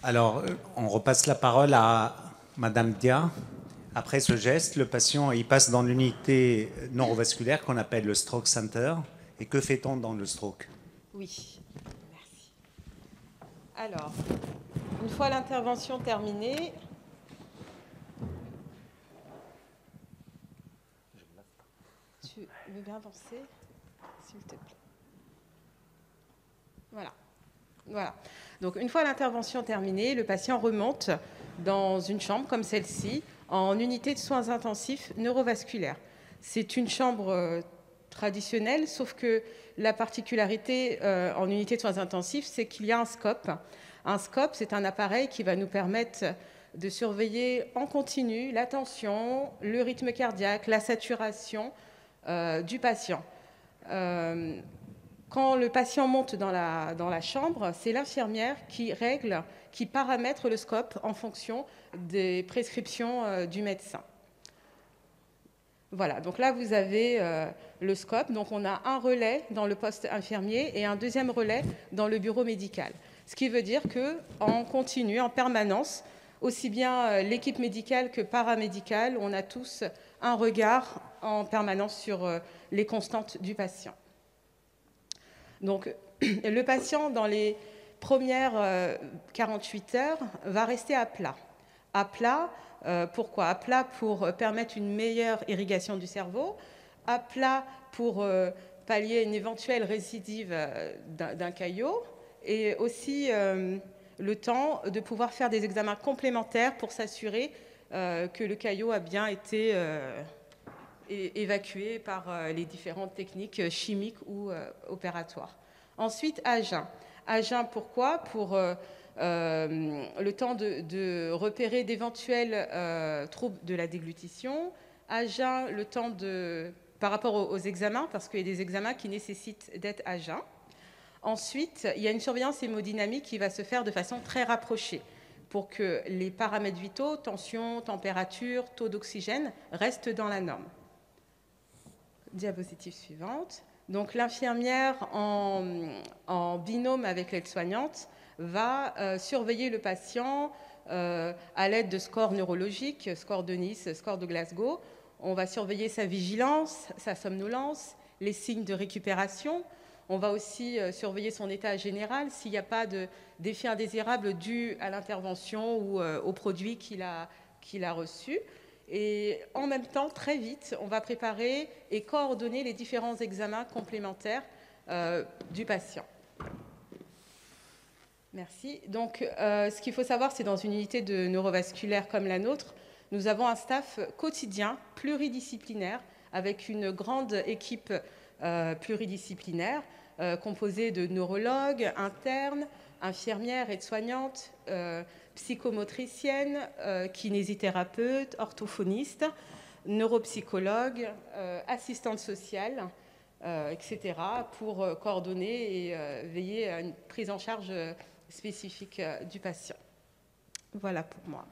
Alors, on repasse la parole à Madame Dia. Après ce geste, le patient il passe dans l'unité neurovasculaire qu'on appelle le Stroke Center. Et que fait-on dans le stroke? Oui, merci. Alors, une fois l'intervention terminée, tu veux bien avancer, s'il te plaît? Voilà. Voilà. Donc, une fois l'intervention terminée, le patient remonte dans une chambre comme celle-ci, en unité de soins intensifs neurovasculaires. C'est une chambre traditionnelle, sauf que la particularité en unité de soins intensifs, c'est qu'il y a un scope. Un scope, c'est un appareil qui va nous permettre de surveiller en continu la tension, le rythme cardiaque, la saturation du patient. Quand le patient monte dans la chambre, c'est l'infirmière qui règle, qui paramètre le scope en fonction des prescriptions du médecin. Voilà, donc là vous avez le scope, donc on a un relais dans le poste infirmier et un deuxième relais dans le bureau médical. Ce qui veut dire qu'en continu, en permanence, aussi bien l'équipe médicale que paramédicale, on a tous un regard en permanence sur les constantes du patient. Donc, le patient, dans les premières 48 heures, va rester à plat. À plat, pourquoi? À plat pour permettre une meilleure irrigation du cerveau, à plat pour pallier une éventuelle récidive d'un caillot, et aussi le temps de pouvoir faire des examens complémentaires pour s'assurer que le caillot a bien été évacué par les différentes techniques chimiques ou opératoires. Ensuite, à jeun. À jeun, pourquoi? Pour le temps de repérer d'éventuels troubles de la déglutition. À jeun, le temps par rapport aux examens, parce qu'il y a des examens qui nécessitent d'être à jeun. Ensuite, il y a une surveillance hémodynamique qui va se faire de façon très rapprochée pour que les paramètres vitaux, tension, température, taux d'oxygène, restent dans la norme. Diapositive suivante. Donc l'infirmière en binôme avec l'aide-soignante va surveiller le patient à l'aide de scores neurologiques, score de Nice, score de Glasgow. On va surveiller sa vigilance, sa somnolence, les signes de récupération. On va aussi surveiller son état général, s'il n'y a pas d'effet indésirable dû à l'intervention ou au produit qu'il a reçu. Et en même temps, très vite, on va préparer et coordonner les différents examens complémentaires du patient. Merci. Donc, ce qu'il faut savoir, c'est dans une unité de neurovasculaire comme la nôtre, nous avons un staff quotidien, pluridisciplinaire, avec une grande équipe pluridisciplinaire, composée de neurologues, internes, infirmières, aides-soignantes, psychomotriciennes, kinésithérapeutes, orthophonistes, neuropsychologues, assistantes sociales, etc., pour coordonner et veiller à une prise en charge spécifique du patient. Voilà pour moi.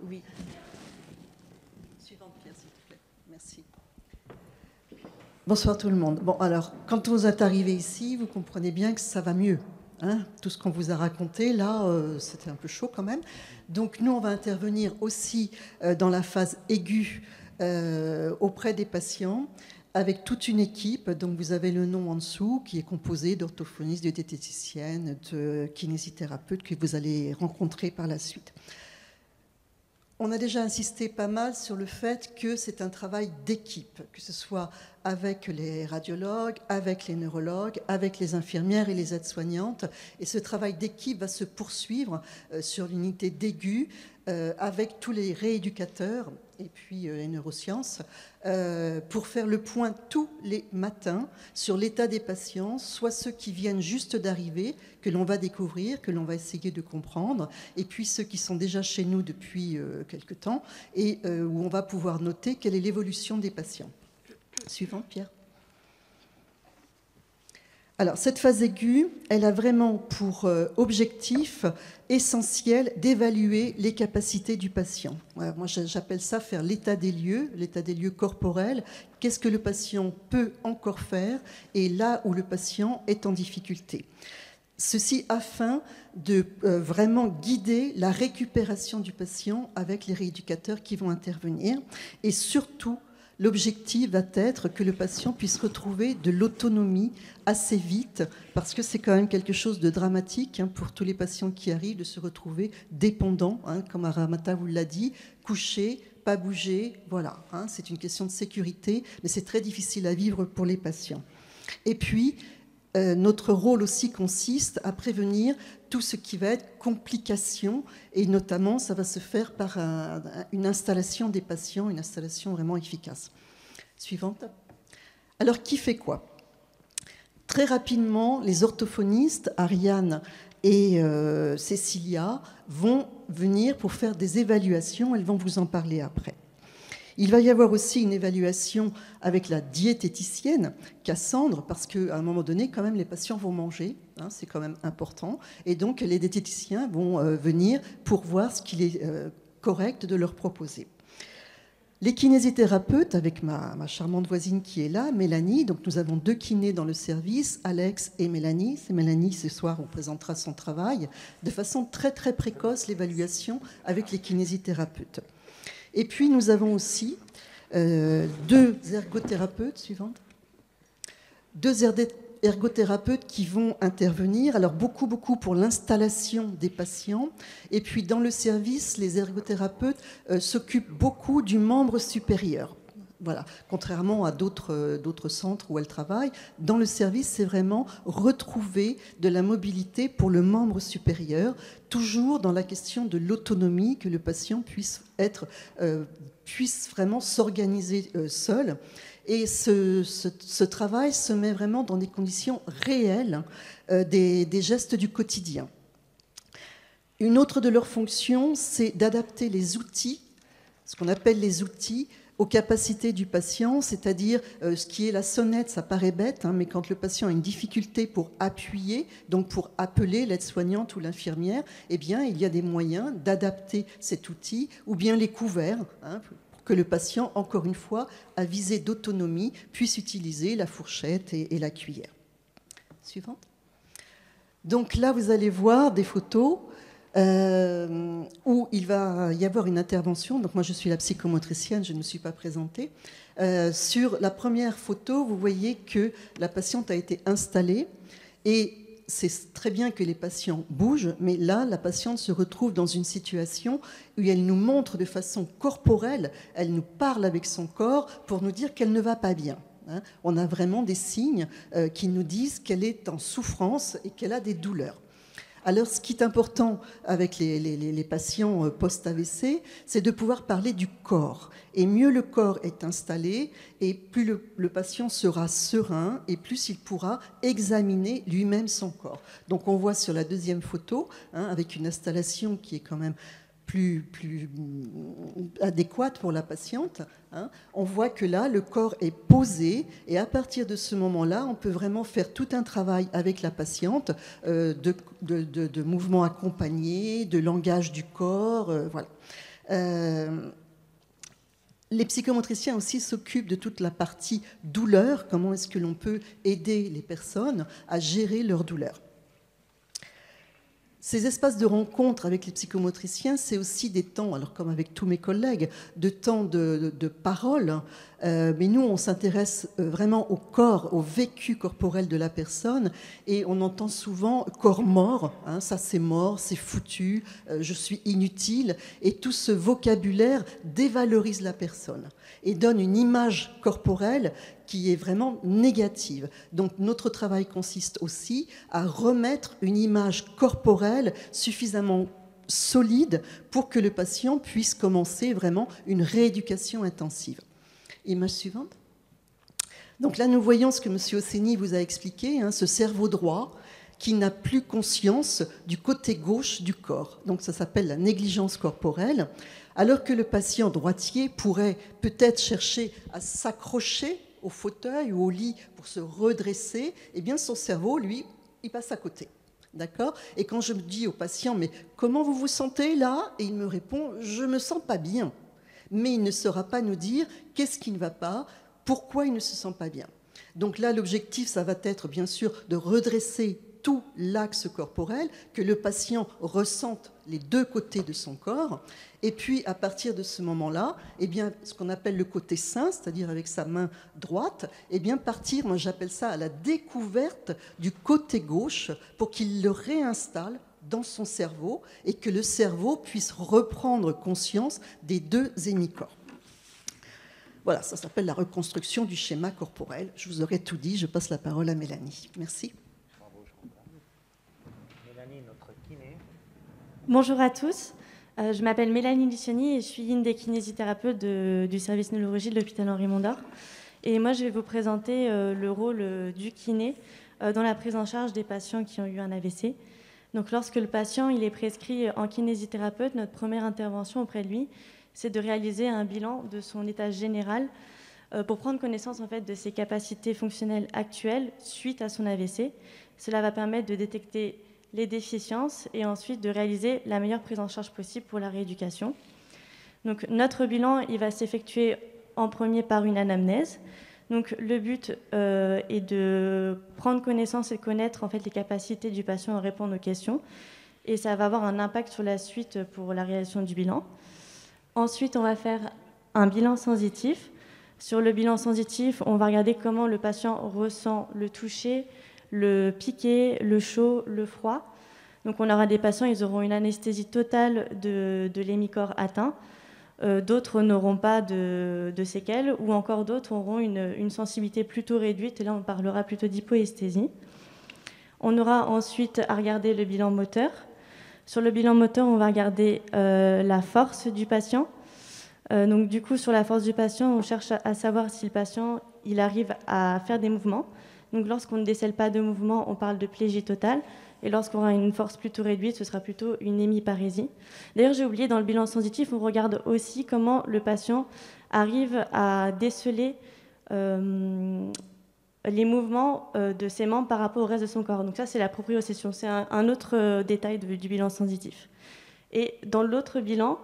Oui. Suivante pièce, s'il te plaît. Merci. Bonsoir tout le monde. Bon, alors, quand vous êtes arrivé ici, vous comprenez bien que ça va mieux. Hein, tout ce qu'on vous a raconté, là, c'était un peu chaud quand même. Donc, nous, on va intervenir aussi dans la phase aiguë auprès des patients avec toute une équipe. Donc, vous avez le nom en dessous qui est composé d'orthophonistes, de diététiciennes, de kinésithérapeutes que vous allez rencontrer par la suite. On a déjà insisté pas mal sur le fait que c'est un travail d'équipe, que ce soit avec les radiologues, avec les neurologues, avec les infirmières et les aides-soignantes. Et ce travail d'équipe va se poursuivre sur l'unité d'aigu avec tous les rééducateurs et puis les neurosciences, pour faire le point tous les matins sur l'état des patients, soit ceux qui viennent juste d'arriver, que l'on va découvrir, que l'on va essayer de comprendre, et puis ceux qui sont déjà chez nous depuis quelque temps, et où on va pouvoir noter quelle est l'évolution des patients. Suivant, Pierre. Alors, cette phase aiguë, elle a vraiment pour objectif essentiel d'évaluer les capacités du patient. Voilà, moi, j'appelle ça faire l'état des lieux corporels. Qu'est-ce que le patient peut encore faire et là où le patient est en difficulté. Ceci afin de vraiment guider la récupération du patient avec les rééducateurs qui vont intervenir. Et surtout, l'objectif va être que le patient puisse retrouver de l'autonomie assez vite, parce que c'est quand même quelque chose de dramatique pour tous les patients qui arrivent de se retrouver dépendants, comme Aramata vous l'a dit, couchés, pas bouger, voilà. C'est une question de sécurité, mais c'est très difficile à vivre pour les patients. Et puis, notre rôle aussi consiste à prévenir tout ce qui va être complications, et notamment ça va se faire par une installation des patients, une installation vraiment efficace. Suivante. Alors qui fait quoi? Très rapidement, les orthophonistes, Ariane et Cécilia, vont venir pour faire des évaluations, elles vont vous en parler après. Il va y avoir aussi une évaluation avec la diététicienne, Cassandre, parce qu'à un moment donné, quand même, les patients vont manger, c'est quand même important. Et donc, les diététiciens vont venir pour voir ce qu'il est correct de leur proposer. Les kinésithérapeutes, avec ma charmante voisine qui est là, Mélanie, donc nous avons 2 kinés dans le service, Alex et Mélanie. C'est Mélanie, ce soir, on présentera son travail. De façon très, très précoce, l'évaluation avec les kinésithérapeutes. Et puis, nous avons aussi 2 ergothérapeutes, suivantes. 2 ergothérapeutes qui vont intervenir. Alors, beaucoup pour l'installation des patients. Et puis, dans le service, les ergothérapeutes s'occupent beaucoup du membre supérieur. Voilà. Contrairement à d'autres centres où elles travaillent, dans le service, c'est vraiment retrouver de la mobilité pour le membre supérieur, toujours dans la question de l'autonomie, que le patient puisse vraiment s'organiser seul. Et ce travail se met vraiment dans des conditions réelles des gestes du quotidien. Une autre de leurs fonctions, c'est d'adapter les outils, ce qu'on appelle les outils, aux capacités du patient, c'est-à-dire ce qui est la sonnette, ça paraît bête, mais quand le patient a une difficulté pour appuyer, donc pour appeler l'aide-soignante ou l'infirmière, eh bien, il y a des moyens d'adapter cet outil, ou bien les couverts, pour que le patient, encore une fois, à visée d'autonomie, puisse utiliser la fourchette et la cuillère. Suivante. Donc là, vous allez voir des photos où il va y avoir une intervention. Donc moi, je suis la psychomotricienne, je ne me suis pas présentée. Sur la première photo, vous voyez que la patiente a été installée et c'est très bien que les patients bougent, mais là, la patiente se retrouve dans une situation où elle nous montre de façon corporelle, elle nous parle avec son corps pour nous dire qu'elle ne va pas bien. On a vraiment des signes qui nous disent qu'elle est en souffrance et qu'elle a des douleurs. Alors, ce qui est important avec les patients post-AVC, c'est de pouvoir parler du corps. Et mieux le corps est installé, et plus le patient sera serein, et plus il pourra examiner lui-même son corps. Donc, on voit sur la deuxième photo, avec une installation qui est quand même plus adéquate pour la patiente, on voit que là, le corps est posé et à partir de ce moment-là, on peut vraiment faire tout un travail avec la patiente de mouvements accompagnés, de langage du corps, voilà. Les psychomotriciens aussi s'occupent de toute la partie douleur, comment est-ce que l'on peut aider les personnes à gérer leur douleur. Ces espaces de rencontre avec les psychomotriciens, c'est aussi des temps, alors comme avec tous mes collègues, de temps de parole, mais nous, on s'intéresse vraiment au corps, au vécu corporel de la personne, et on entend souvent « corps mort », ça c'est mort, c'est foutu, je suis inutile, et tout ce vocabulaire dévalorise la personne et donne une image corporelle qui est vraiment négative. Donc notre travail consiste aussi à remettre une image corporelle suffisamment solide pour que le patient puisse commencer vraiment une rééducation intensive. Image suivante. Donc là, nous voyons ce que M. Osseni vous a expliqué, ce cerveau droit qui n'a plus conscience du côté gauche du corps. Donc ça s'appelle la négligence corporelle, alors que le patient droitier pourrait peut-être chercher à s'accrocher au fauteuil ou au lit pour se redresser, eh bien son cerveau, lui, il passe à côté. D'accord ? Et quand je me dis au patient, mais comment vous vous sentez là ? Et il me répond, je ne me sens pas bien. Mais il ne saura pas nous dire qu'est-ce qui ne va pas, pourquoi il ne se sent pas bien. Donc là, l'objectif, ça va être bien sûr de redresser tout l'axe corporel, que le patient ressente les deux côtés de son corps. Et puis, à partir de ce moment-là, eh bien, ce qu'on appelle le côté sain, c'est-à-dire avec sa main droite, eh bien, partir, moi j'appelle ça à la découverte du côté gauche pour qu'il le réinstalle dans son cerveau et que le cerveau puisse reprendre conscience des deux hémicorps. Voilà, ça s'appelle la reconstruction du schéma corporel. Je vous aurais tout dit, je passe la parole à Mélanie. Merci. Bonjour à tous, je m'appelle Mélanie Luciani et je suis une des kinésithérapeutes du service neurologie de l'hôpital Henri Mondor. Et moi, je vais vous présenter le rôle du kiné dans la prise en charge des patients qui ont eu un AVC. Donc, lorsque le patient il est prescrit en kinésithérapeute, notre première intervention auprès de lui, c'est de réaliser un bilan de son état général pour prendre connaissance en fait, de ses capacités fonctionnelles actuelles suite à son AVC. Cela va permettre de détecter les déficiences et ensuite de réaliser la meilleure prise en charge possible pour la rééducation. Donc, notre bilan il va s'effectuer en premier par une anamnèse. Donc, le but est de prendre connaissance et connaître en fait, les capacités du patient à répondre aux questions. Et ça va avoir un impact sur la suite pour la réalisation du bilan. Ensuite, on va faire un bilan sensitif. Sur le bilan sensitif, on va regarder comment le patient ressent le toucher, le piqué, le chaud, le froid. Donc, on aura des patients, ils auront une anesthésie totale de l'hémicorps atteint. D'autres n'auront pas de séquelles, ou encore d'autres auront une sensibilité plutôt réduite. Et là, on parlera plutôt d'hypoesthésie. On aura ensuite à regarder le bilan moteur. Sur le bilan moteur, on va regarder la force du patient. Donc, du coup, sur la force du patient, on cherche à savoir si le patient il arrive à faire des mouvements. Donc, lorsqu'on ne décèle pas de mouvement, on parle de plégie totale. Et lorsqu'on aura une force plutôt réduite, ce sera plutôt une hémiparésie. D'ailleurs, j'ai oublié, dans le bilan sensitif, on regarde aussi comment le patient arrive à déceler les mouvements de ses membres par rapport au reste de son corps. Donc ça, c'est la proprioception. C'est un autre détail du bilan sensitif. Et dans l'autre bilan,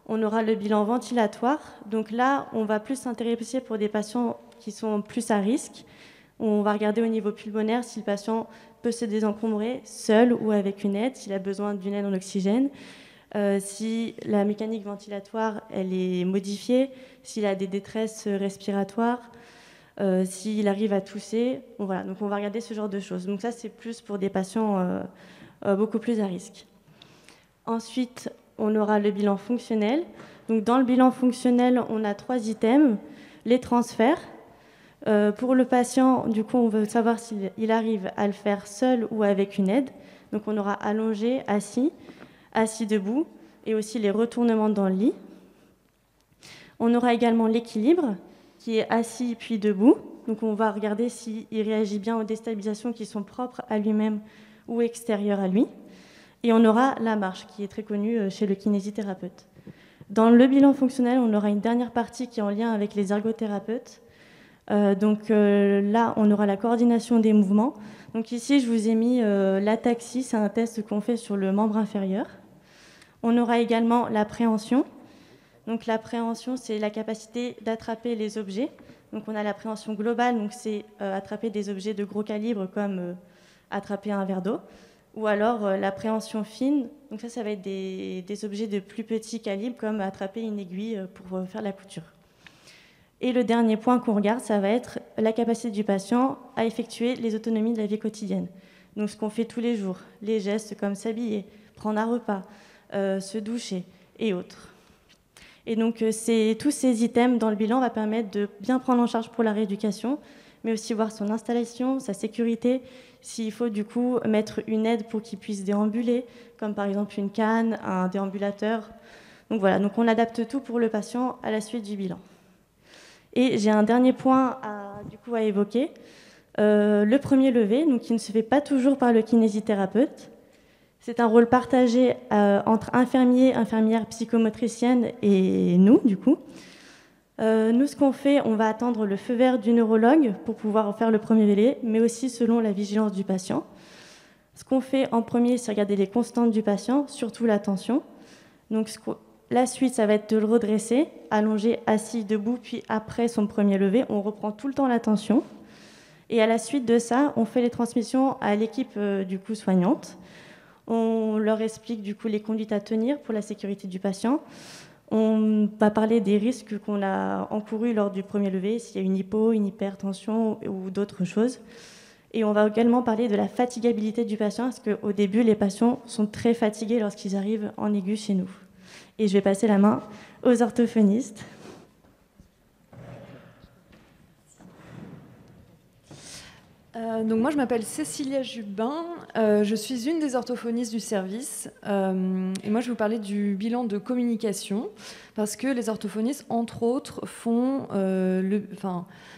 on aura le bilan ventilatoire. Donc là, on va plus s'intéresser pour des patients qui sont plus à risque. On va regarder au niveau pulmonaire si le patient peut se désencombrer seul ou avec une aide, s'il a besoin d'une aide en oxygène, si la mécanique ventilatoire elle est modifiée, s'il a des détresses respiratoires, s'il arrive à tousser. Bon, voilà. Donc on va regarder ce genre de choses. Donc ça, c'est plus pour des patients beaucoup plus à risque. Ensuite, on aura le bilan fonctionnel. Donc dans le bilan fonctionnel, on a 3 items. Les transferts. Pour le patient, du coup, on veut savoir s'il arrive à le faire seul ou avec une aide. Donc, on aura allongé, assis, assis debout, et aussi les retournements dans le lit. On aura également l'équilibre, qui est assis puis debout. Donc, on va regarder s'il réagit bien aux déstabilisations qui sont propres à lui-même ou extérieures à lui. Et on aura la marche, qui est très connue chez le kinésithérapeute. Dans le bilan fonctionnel, on aura une dernière partie qui est en lien avec les ergothérapeutes. Là, on aura la coordination des mouvements. Donc ici, je vous ai mis l'ataxie, c'est un test qu'on fait sur le membre inférieur. On aura également l'appréhension. Donc l'appréhension, c'est la capacité d'attraper les objets. Donc on a l'appréhension globale, donc c'est attraper des objets de gros calibre comme attraper un verre d'eau. Ou alors l'appréhension fine, donc ça va être des objets de plus petit calibre comme attraper une aiguille pour faire la couture. Et le dernier point qu'on regarde, ça va être la capacité du patient à effectuer les autonomies de la vie quotidienne. Donc ce qu'on fait tous les jours, les gestes comme s'habiller, prendre un repas, se doucher et autres. Et donc tous ces items dans le bilan vont permettre de bien prendre en charge pour la rééducation, mais aussi voir son installation, sa sécurité, s'il faut du coup mettre une aide pour qu'il puisse déambuler, comme par exemple une canne, un déambulateur. Donc voilà, donc on adapte tout pour le patient à la suite du bilan. Et j'ai un dernier point à évoquer. Le premier levé, donc, qui ne se fait pas toujours par le kinésithérapeute. C'est un rôle partagé entre infirmiers, infirmières, psychomotriciennes et nous, du coup. Nous, ce qu'on fait, on va attendre le feu vert du neurologue pour pouvoir faire le premier levé, mais aussi selon la vigilance du patient. Ce qu'on fait en premier, c'est regarder les constantes du patient, surtout la tension. Donc, la suite, ça va être de le redresser, allongé, assis, debout, puis après son premier levé, on reprend tout le temps la tension. Et à la suite de ça, on fait les transmissions à l'équipe soignante. On leur explique du coup les conduites à tenir pour la sécurité du patient. On va parler des risques qu'on a encourus lors du premier levé, s'il y a une hypo, une hypertension ou d'autres choses. Et on va également parler de la fatigabilité du patient, parce qu'au début, les patients sont très fatigués lorsqu'ils arrivent en aigu chez nous. Et je vais passer la main aux orthophonistes. Donc moi, je m'appelle Cécilia Jubin, je suis une des orthophonistes du service et moi, je vais vous parler du bilan de communication parce que les orthophonistes, entre autres,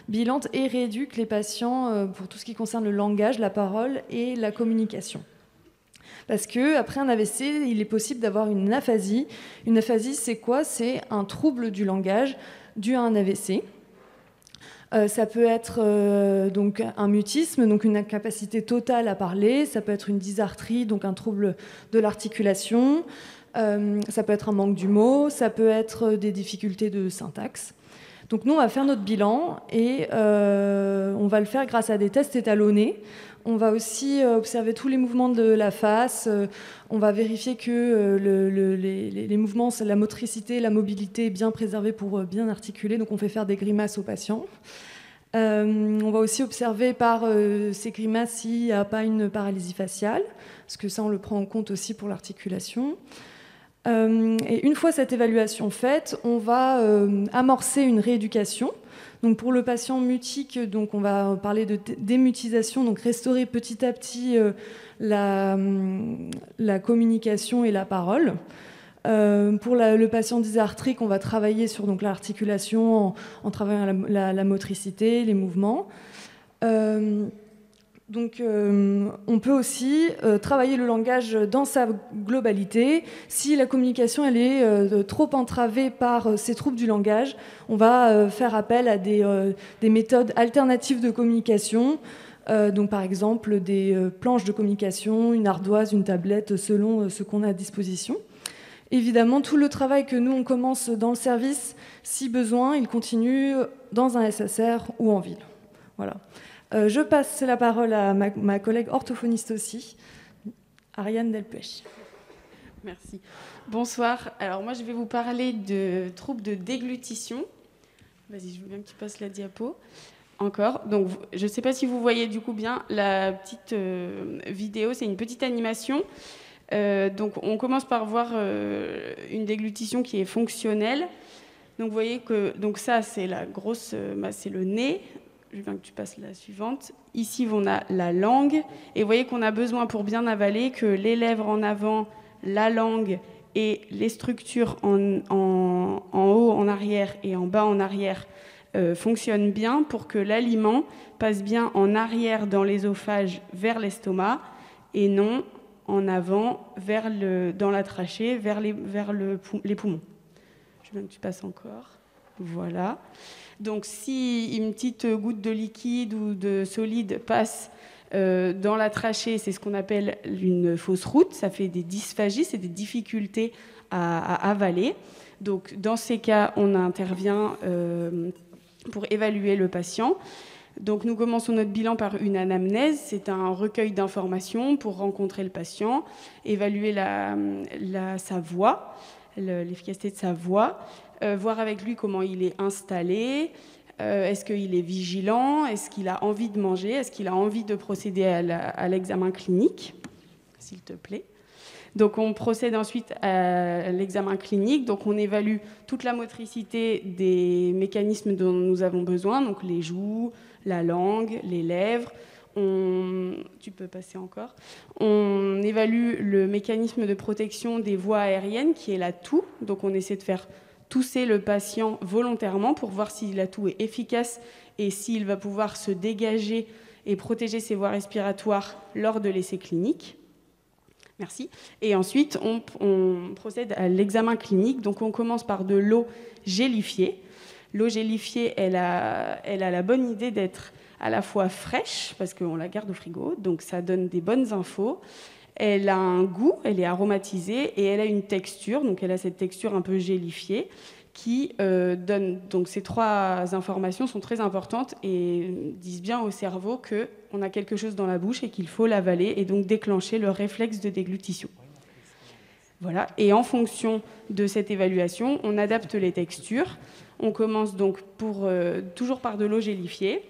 bilantent et rééduquent les patients pour tout ce qui concerne le langage, la parole et la communication. Parce qu'après un AVC, il est possible d'avoir une aphasie. Une aphasie, c'est quoi ? C'est un trouble du langage dû à un AVC. Ça peut être donc un mutisme, donc une incapacité totale à parler. Ça peut être une dysarthrie, donc un trouble de l'articulation. Ça peut être un manque du mot. Ça peut être des difficultés de syntaxe. Donc nous, on va faire notre bilan et on va le faire grâce à des tests étalonnés. On va aussi observer tous les mouvements de la face. On va vérifier que les mouvements, la motricité, la mobilité est bien préservée pour bien articuler. Donc on fait faire des grimaces aux patients. On va aussi observer par ces grimaces s'il n'y a pas une paralysie faciale, parce que ça, on le prend en compte aussi pour l'articulation. Et une fois cette évaluation faite, on va amorcer une rééducation. Donc pour le patient mutique, donc on va parler de démutisation, donc restaurer petit à petit la communication et la parole. Pour le patient dysarthrique, on va travailler sur donc, l'articulation en travaillant la motricité, les mouvements. Donc, on peut aussi travailler le langage dans sa globalité. Si la communication elle est trop entravée par ces troubles du langage, on va faire appel à des méthodes alternatives de communication. Donc, par exemple, des planches de communication, une ardoise, une tablette, selon ce qu'on a à disposition. Évidemment, tout le travail que nous, on commence dans le service, si besoin, il continue dans un SSR ou en ville. Voilà. Je passe la parole à ma collègue orthophoniste aussi, Ariane Delpech. Merci. Bonsoir. Alors moi, je vais vous parler de troubles de déglutition. Vas-y, je veux bien que tu passes la diapo. Encore. Donc, je ne sais pas si vous voyez du coup bien la petite vidéo. C'est une petite animation. Donc, on commence par voir une déglutition qui est fonctionnelle. Donc, vous voyez que ça, c'est la grosse, c'est le nez. Je veux bien que tu passes la suivante. Ici, on a la langue. Et vous voyez qu'on a besoin, pour bien avaler, que les lèvres en avant, la langue et les structures en haut, en arrière et en bas, en arrière, fonctionnent bien pour que l'aliment passe bien en arrière dans l'ésophage vers l'estomac et non en avant dans la trachée, vers les poumons. Je veux bien que tu passes encore. Voilà. Donc, si une petite goutte de liquide ou de solide passe dans la trachée, c'est ce qu'on appelle une fausse route. Ça fait des dysphagies, c'est des difficultés à avaler. Donc, dans ces cas, on intervient pour évaluer le patient. Donc, nous commençons notre bilan par une anamnèse. C'est un recueil d'informations pour rencontrer le patient, évaluer sa voix, l'efficacité de sa voix, voir avec lui comment il est installé, est-ce qu'il est vigilant, est-ce qu'il a envie de manger, est-ce qu'il a envie de procéder à l'examen clinique, s'il te plaît. Donc, on procède ensuite à l'examen clinique. Donc, on évalue toute la motricité des mécanismes dont nous avons besoin, donc les joues, la langue, les lèvres. Tu peux passer encore. On évalue le mécanisme de protection des voies aériennes, qui est la toux. Donc on essaie de faire tousser le patient volontairement pour voir si la toux est efficace et s'il va pouvoir se dégager et protéger ses voies respiratoires lors de l'essai clinique. Merci. Et ensuite, on procède à l'examen clinique. Donc on commence par de l'eau gélifiée. L'eau gélifiée, elle a la bonne idée d'être à la fois fraîche, parce qu'on la garde au frigo, donc ça donne des bonnes infos. Elle a un goût, elle est aromatisée, et elle a une texture, donc elle a cette texture un peu gélifiée, qui donne... Donc ces 3 informations sont très importantes et disent bien au cerveau qu'on a quelque chose dans la bouche et qu'il faut l'avaler, et donc déclencher le réflexe de déglutition. Voilà. Et en fonction de cette évaluation, on adapte les textures. On commence donc toujours par de l'eau gélifiée.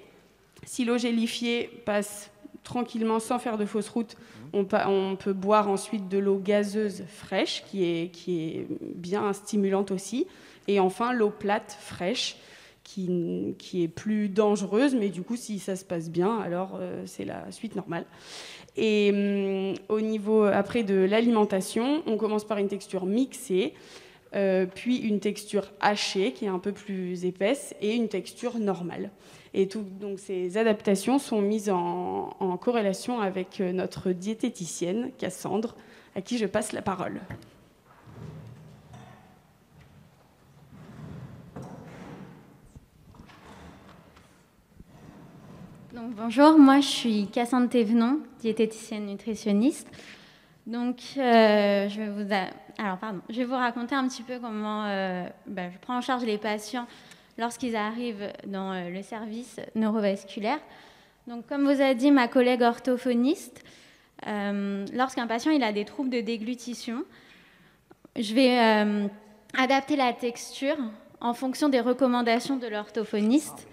Si l'eau gélifiée passe tranquillement sans faire de fausse route, on peut boire ensuite de l'eau gazeuse fraîche qui est bien stimulante aussi. Et enfin l'eau plate fraîche qui est plus dangereuse, mais du coup si ça se passe bien, alors c'est la suite normale. Et au niveau après de l'alimentation, on commence par une texture mixée, puis une texture hachée qui est un peu plus épaisse et une texture normale. Et donc ces adaptations sont mises en corrélation avec notre diététicienne, Cassandre, à qui je passe la parole. Donc, bonjour, moi je suis Cassandre Thévenon, diététicienne nutritionniste. Donc je vais vous raconter un petit peu comment je prends en charge les patients lorsqu'ils arrivent dans le service neurovasculaire. Donc, comme vous a dit ma collègue orthophoniste, lorsqu'un patient il a des troubles de déglutition, je vais adapter la texture en fonction des recommandations de l'orthophoniste.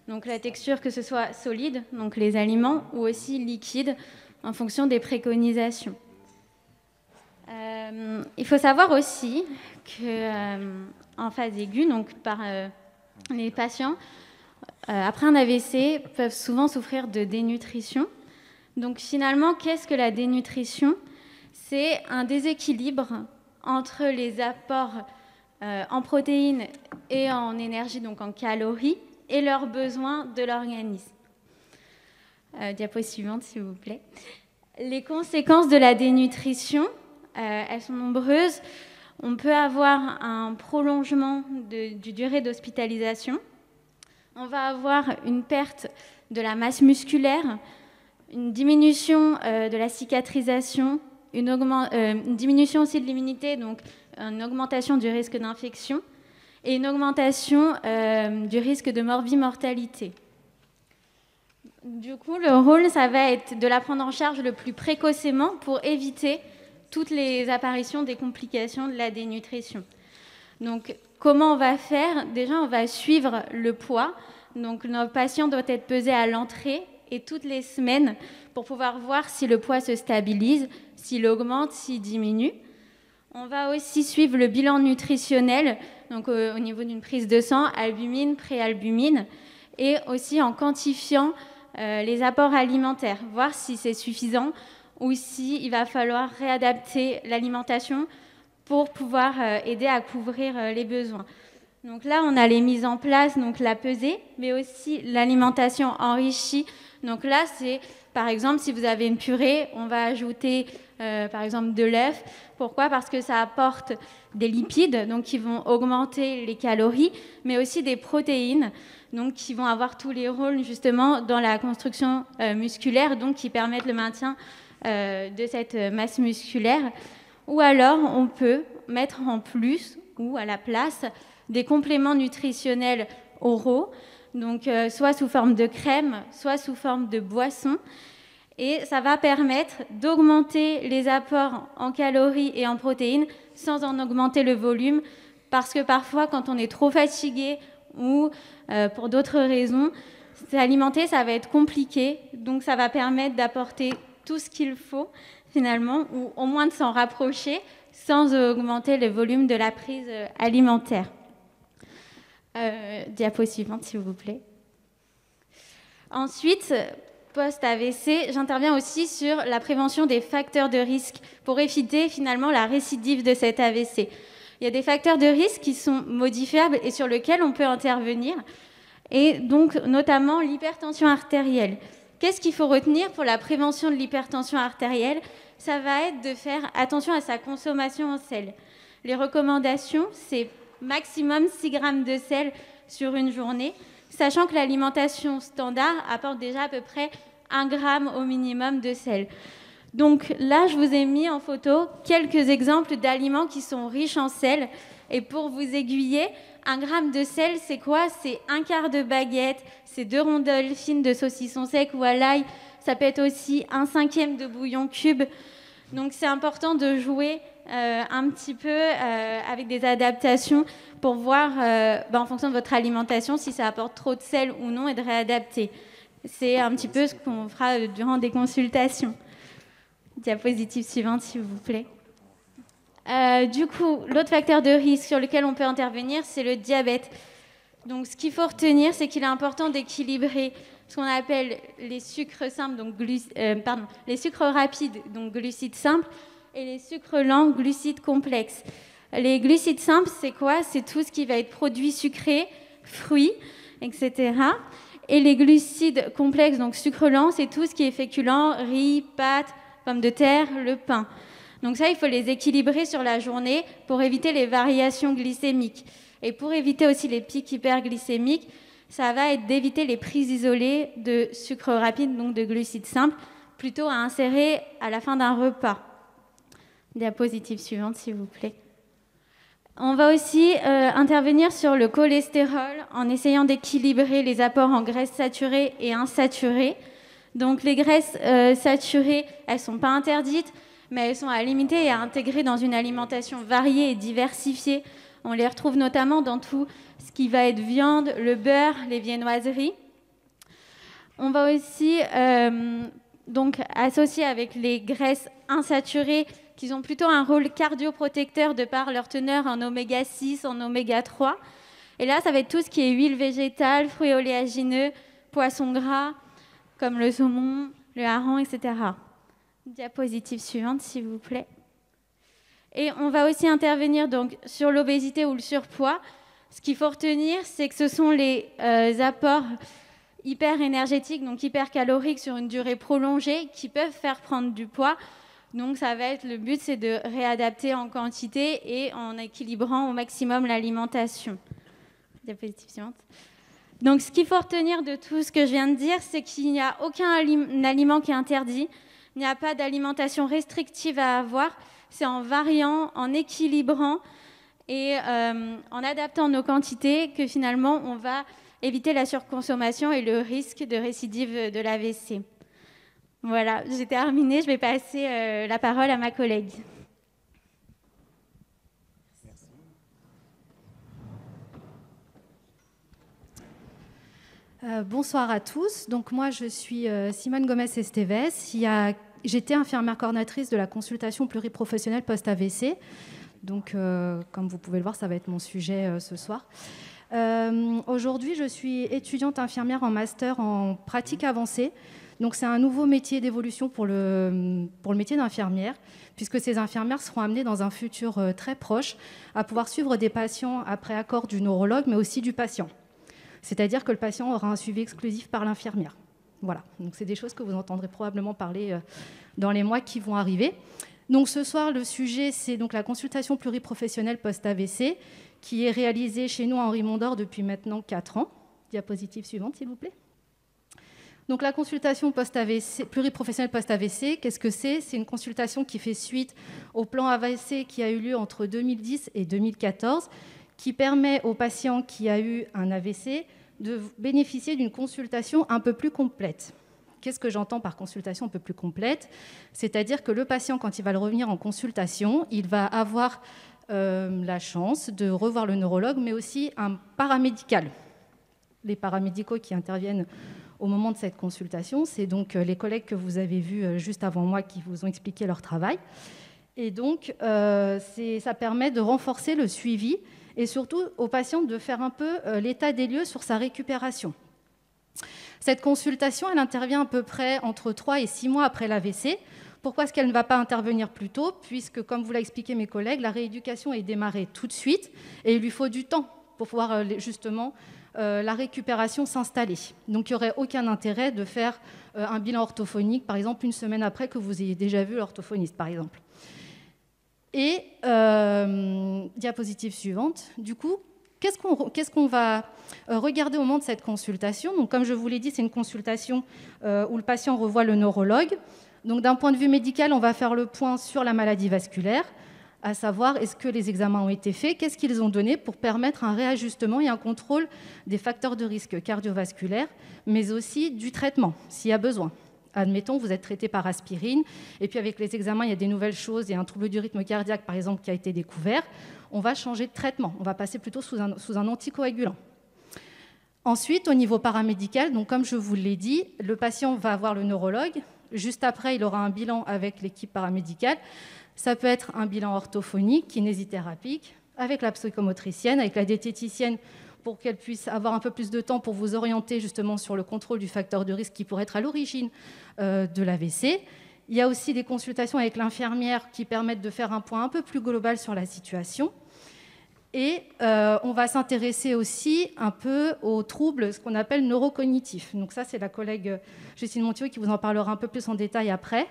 Donc la texture, que ce soit solide, donc les aliments, ou aussi liquide, en fonction des préconisations. Il faut savoir aussi qu'en phase aiguë, donc par les patients, après un AVC, peuvent souvent souffrir de dénutrition. Donc finalement, qu'est-ce que la dénutrition ? C'est un déséquilibre entre les apports en protéines et en énergie, donc en calories, et leurs besoins de l'organisme. Diapo suivante, s'il vous plaît. Les conséquences de la dénutrition, elles sont nombreuses. On peut avoir un prolongement du durée d'hospitalisation. On va avoir une perte de la masse musculaire, une diminution de la cicatrisation, une diminution aussi de l'immunité, donc une augmentation du risque d'infection, et une augmentation du risque de morbimortalité. Du coup, le rôle, ça va être de la prendre en charge le plus précocement pour éviter toutes les apparitions des complications de la dénutrition. Donc, comment on va faire ? Déjà, on va suivre le poids. Donc, notre patient doit être pesé à l'entrée et toutes les semaines pour pouvoir voir si le poids se stabilise, s'il augmente, s'il diminue. On va aussi suivre le bilan nutritionnel, donc au niveau d'une prise de sang, albumine, préalbumine, et aussi en quantifiant les apports alimentaires, voir si c'est suffisant ou s'il va falloir réadapter l'alimentation pour pouvoir aider à couvrir les besoins. Donc là, on a les mises en place, donc la pesée, mais aussi l'alimentation enrichie. Donc là, c'est par exemple, si vous avez une purée, on va ajouter par exemple de l'œuf. Pourquoi ? Parce que ça apporte des lipides, donc qui vont augmenter les calories, mais aussi des protéines, donc qui vont avoir tous les rôles justement dans la construction musculaire, donc qui permettent le maintien de cette masse musculaire. Ou alors, on peut mettre en plus ou à la place des compléments nutritionnels oraux, donc soit sous forme de crème, soit sous forme de boisson. Et ça va permettre d'augmenter les apports en calories et en protéines sans en augmenter le volume, parce que parfois, quand on est trop fatigué ou pour d'autres raisons, s'alimenter, ça va être compliqué. Donc, ça va permettre d'apporter tout ce qu'il faut, finalement, ou au moins de s'en rapprocher sans augmenter le volume de la prise alimentaire. Diapo suivante, s'il vous plaît. Ensuite, post-AVC, j'interviens aussi sur la prévention des facteurs de risque pour éviter finalement la récidive de cet AVC. Il y a des facteurs de risque qui sont modifiables et sur lesquels on peut intervenir, et donc notamment l'hypertension artérielle. Qu'est-ce qu'il faut retenir pour la prévention de l'hypertension artérielle? Ça va être de faire attention à sa consommation en sel. Les recommandations, c'est maximum 6 grammes de sel sur une journée, sachant que l'alimentation standard apporte déjà à peu près 1 gramme au minimum de sel. Donc là, je vous ai mis en photo quelques exemples d'aliments qui sont riches en sel. Et pour vous aiguiller, 1 gramme de sel, c'est quoi? C'est 1/4 de baguette, c'est 2 rondelles fines de saucisson sec ou à l'ail. Ça peut être aussi 1/5 de bouillon cube. Donc c'est important de jouer un petit peu avec des adaptations pour voir, en fonction de votre alimentation, si ça apporte trop de sel ou non et de réadapter. C'est un petit peu ce qu'on fera durant des consultations. Diapositive suivante, s'il vous plaît. Du coup, l'autre facteur de risque sur lequel on peut intervenir, c'est le diabète. Donc, ce qu'il faut retenir, c'est qu'il est important d'équilibrer ce qu'on appelle les sucres simples, donc les sucres rapides, donc glucides simples, et les sucres lents, glucides complexes. Les glucides simples, c'est quoi? C'est tout ce qui va être produit sucré, fruits, etc. Et les glucides complexes, donc sucre lent, c'est tout ce qui est féculent, riz, pâtes, pommes de terre, le pain. Donc ça, il faut les équilibrer sur la journée pour éviter les variations glycémiques. Et pour éviter aussi les pics hyperglycémiques, ça va être d'éviter les prises isolées de sucre rapide, donc de glucides simples, plutôt à insérer à la fin d'un repas. Diapositive suivante, s'il vous plaît. On va aussi intervenir sur le cholestérol en essayant d'équilibrer les apports en graisses saturées et insaturées. Donc les graisses saturées, elles ne sont pas interdites, mais elles sont à limiter et à intégrer dans une alimentation variée et diversifiée. On les retrouve notamment dans tout ce qui va être viande, le beurre, les viennoiseries. On va aussi donc associer avec les graisses insaturées qui ont plutôt un rôle cardioprotecteur de par leur teneur en oméga 6, en oméga 3. Et là, ça va être tout ce qui est huile végétale, fruits oléagineux, poissons gras, comme le saumon, le hareng, etc. Diapositive suivante, s'il vous plaît. Et on va aussi intervenir donc sur l'obésité ou le surpoids. Ce qu'il faut retenir, c'est que ce sont les apports hyper énergétiques, donc hyper caloriques sur une durée prolongée, qui peuvent faire prendre du poids. Donc ça va être, le but, c'est de réadapter en quantité et en équilibrant au maximum l'alimentation. Diapositive suivante. Donc ce qu'il faut retenir de tout ce que je viens de dire, c'est qu'il n'y a aucun aliment qui est interdit. Il n'y a pas d'alimentation restrictive à avoir. C'est en variant, en équilibrant et en adaptant nos quantités que finalement on va éviter la surconsommation et le risque de récidive de l'AVC. Voilà, j'ai terminé. Je vais passer la parole à ma collègue. Bonsoir à tous. Donc moi, je suis Simone Gomez-Esteves. J'étais infirmière coordinatrice de la consultation pluriprofessionnelle post-AVC. Donc, comme vous pouvez le voir, ça va être mon sujet ce soir. Aujourd'hui, je suis étudiante infirmière en master en pratique avancée. Donc, c'est un nouveau métier d'évolution pour le métier d'infirmière, puisque ces infirmières seront amenées dans un futur très proche à pouvoir suivre des patients après accord du neurologue, mais aussi du patient. C'est-à-dire que le patient aura un suivi exclusif par l'infirmière. Voilà, donc c'est des choses que vous entendrez probablement parler dans les mois qui vont arriver. Donc ce soir, le sujet, c'est donc la consultation pluriprofessionnelle post-AVC qui est réalisée chez nous à Henri Mondor depuis maintenant 4 ans. Diapositive suivante, s'il vous plaît. Donc la consultation post-AVC, pluriprofessionnelle post-AVC, qu'est-ce que c'est? C'est une consultation qui fait suite au plan AVC qui a eu lieu entre 2010 et 2014, qui permet aux patients qui a eu un AVC de bénéficier d'une consultation un peu plus complète. Qu'est-ce que j'entends par consultation un peu plus complète? C'est-à-dire que le patient, quand il va revenir en consultation, il va avoir la chance de revoir le neurologue, mais aussi un paramédical. Les paramédicaux qui interviennent au moment de cette consultation, c'est donc les collègues que vous avez vus juste avant moi qui vous ont expliqué leur travail. Et donc, ça permet de renforcer le suivi et surtout aux patients de faire un peu l'état des lieux sur sa récupération. Cette consultation, elle intervient à peu près entre 3 et 6 mois après l'AVC. Pourquoi est-ce qu'elle ne va pas intervenir plus tôt? Puisque, comme vous l'a expliqué mes collègues, la rééducation est démarrée tout de suite et il lui faut du temps pour pouvoir justement la récupération s'installer. Donc il n'y aurait aucun intérêt de faire un bilan orthophonique, par exemple, une semaine après que vous ayez déjà vu l'orthophoniste, par exemple. Et diapositive suivante. Du coup, qu'est-ce qu'on va regarder au moment de cette consultation? Donc, comme je vous l'ai dit, c'est une consultation où le patient revoit le neurologue. Donc, d'un point de vue médical, on va faire le point sur la maladie vasculaire, à savoir est-ce que les examens ont été faits, qu'est-ce qu'ils ont donné pour permettre un réajustement et un contrôle des facteurs de risque cardiovasculaires, mais aussi du traitement, s'il y a besoin. Admettons, vous êtes traité par aspirine, et puis avec les examens, il y a des nouvelles choses, il y a un trouble du rythme cardiaque, par exemple, qui a été découvert. On va changer de traitement, on va passer plutôt sous un anticoagulant. Ensuite, au niveau paramédical, donc comme je vous l'ai dit, le patient va voir le neurologue. Juste après, il aura un bilan avec l'équipe paramédicale. Ça peut être un bilan orthophonique, kinésithérapique, avec la psychomotricienne, avec la diététicienne, pour qu'elle puisse avoir un peu plus de temps pour vous orienter justement sur le contrôle du facteur de risque qui pourrait être à l'origine de l'AVC. Il y a aussi des consultations avec l'infirmière qui permettent de faire un point un peu plus global sur la situation. Et on va s'intéresser aussi un peu aux troubles, ce qu'on appelle neurocognitifs. Donc ça, c'est la collègue Justine Montiot qui vous en parlera un peu plus en détail après.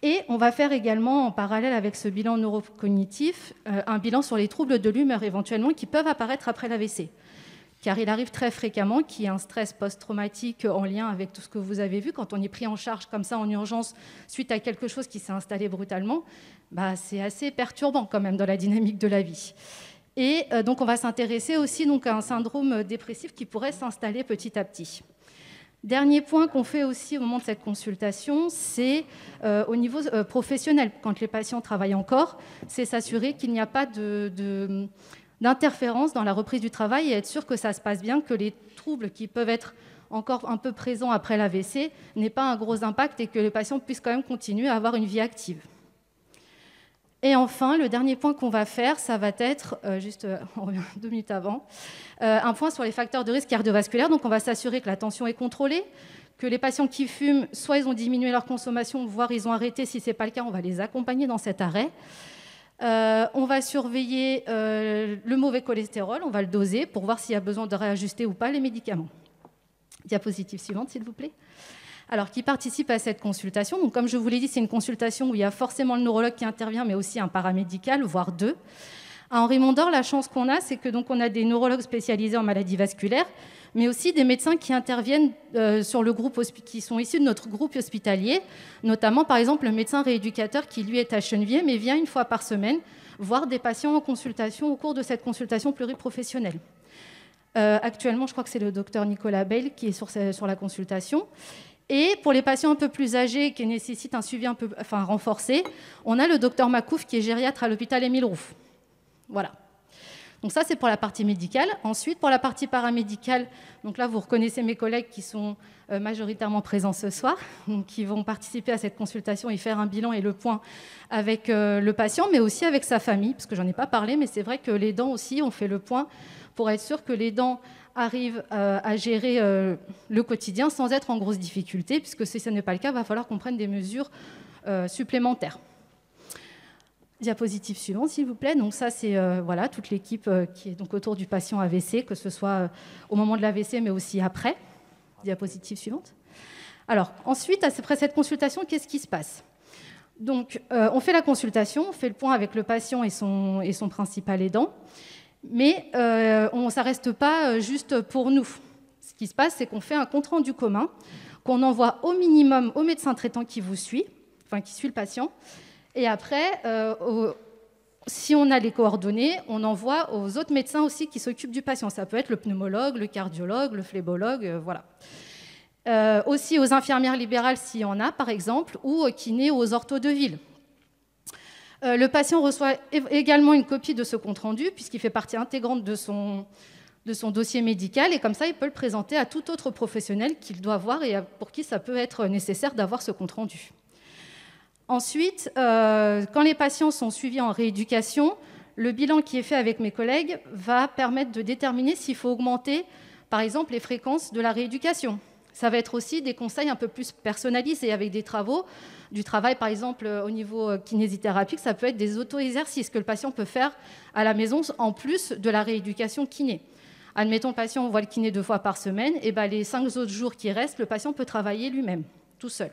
Et on va faire également, en parallèle avec ce bilan neurocognitif, un bilan sur les troubles de l'humeur éventuellement qui peuvent apparaître après l'AVC. Car il arrive très fréquemment qu'il y ait un stress post-traumatique en lien avec tout ce que vous avez vu. Quand on est pris en charge comme ça en urgence suite à quelque chose qui s'est installé brutalement, c'est assez perturbant quand même dans la dynamique de la vie. Et donc on va s'intéresser aussi donc, à un syndrome dépressif qui pourrait s'installer petit à petit. Dernier point qu'on fait aussi au moment de cette consultation, c'est au niveau professionnel. Quand les patients travaillent encore, c'est s'assurer qu'il n'y a pas d'interférence dans la reprise du travail et être sûr que ça se passe bien, que les troubles qui peuvent être encore un peu présents après l'AVC n'aient pas un gros impact et que les patients puissent quand même continuer à avoir une vie active. Et enfin, le dernier point qu'on va faire, ça va être, on revient 2 minutes avant, un point sur les facteurs de risque cardiovasculaire. Donc on va s'assurer que la tension est contrôlée, que les patients qui fument, soit ils ont diminué leur consommation, voire ils ont arrêté. Si ce n'est pas le cas, on va les accompagner dans cet arrêt. On va surveiller le mauvais cholestérol, on va le doser pour voir s'il y a besoin de réajuster ou pas les médicaments. Diapositive suivante, s'il vous plaît. Alors, qui participe à cette consultation. Donc, comme je vous l'ai dit, c'est une consultation où il y a forcément le neurologue qui intervient, mais aussi un paramédical, voire 2. À Henri Mondor, la chance qu'on a, c'est que donc on a des neurologues spécialisés en maladies vasculaires, mais aussi des médecins qui interviennent sur le groupe qui sont issus de notre groupe hospitalier, notamment par exemple le médecin rééducateur qui lui est à Chenevier, mais vient une fois par semaine voir des patients en consultation au cours de cette consultation pluriprofessionnelle. Actuellement, je crois que c'est le docteur Nicolas Bayle qui est sur la consultation. Et pour les patients un peu plus âgés qui nécessitent un suivi un peu renforcé, on a le docteur Macouf qui est gériatre à l'hôpital Émile Rouff. Voilà. Donc ça, c'est pour la partie médicale. Ensuite, pour la partie paramédicale, donc là, vous reconnaissez mes collègues qui sont majoritairement présents ce soir, donc qui vont participer à cette consultation et faire un bilan et le point avec le patient, mais aussi avec sa famille, parce que j'en ai pas parlé, mais c'est vrai que l'aidant aussi, on fait le point pour être sûr que l'aidant arrive à gérer le quotidien sans être en grosse difficulté, puisque si ce n'est pas le cas, il va falloir qu'on prenne des mesures supplémentaires. Diapositive suivante, s'il vous plaît. Donc ça, c'est voilà, toute l'équipe qui est donc autour du patient AVC, que ce soit au moment de l'AVC, mais aussi après. Diapositive suivante. Alors, ensuite, après cette consultation, qu'est-ce qui se passe? Donc, on fait la consultation, on fait le point avec le patient et son principal aidant, mais ça ne reste pas juste pour nous. Ce qui se passe, c'est qu'on fait un compte-rendu commun, qu'on envoie au minimum au médecin traitant qui vous suit, enfin qui suit le patient. Et après, si on a les coordonnées, on envoie aux autres médecins aussi qui s'occupent du patient. Ça peut être le pneumologue, le cardiologue, le phlébologue, voilà. Aussi aux infirmières libérales s'il y en a, par exemple, ou aux kinés ou aux orthos de ville. Le patient reçoit également une copie de ce compte-rendu, puisqu'il fait partie intégrante de son dossier médical, et comme ça, il peut le présenter à tout autre professionnel qu'il doit voir et pour qui ça peut être nécessaire d'avoir ce compte-rendu. Ensuite, quand les patients sont suivis en rééducation, le bilan qui est fait avec mes collègues va permettre de déterminer s'il faut augmenter, par exemple, les fréquences de la rééducation, Ça va être aussi des conseils un peu plus personnalisés avec du travail par exemple au niveau kinésithérapie, ça peut être des auto-exercices que le patient peut faire à la maison en plus de la rééducation kiné. Admettons, le patient voit le kiné 2 fois par semaine, et ben les 5 autres jours qui restent, le patient peut travailler lui-même, tout seul.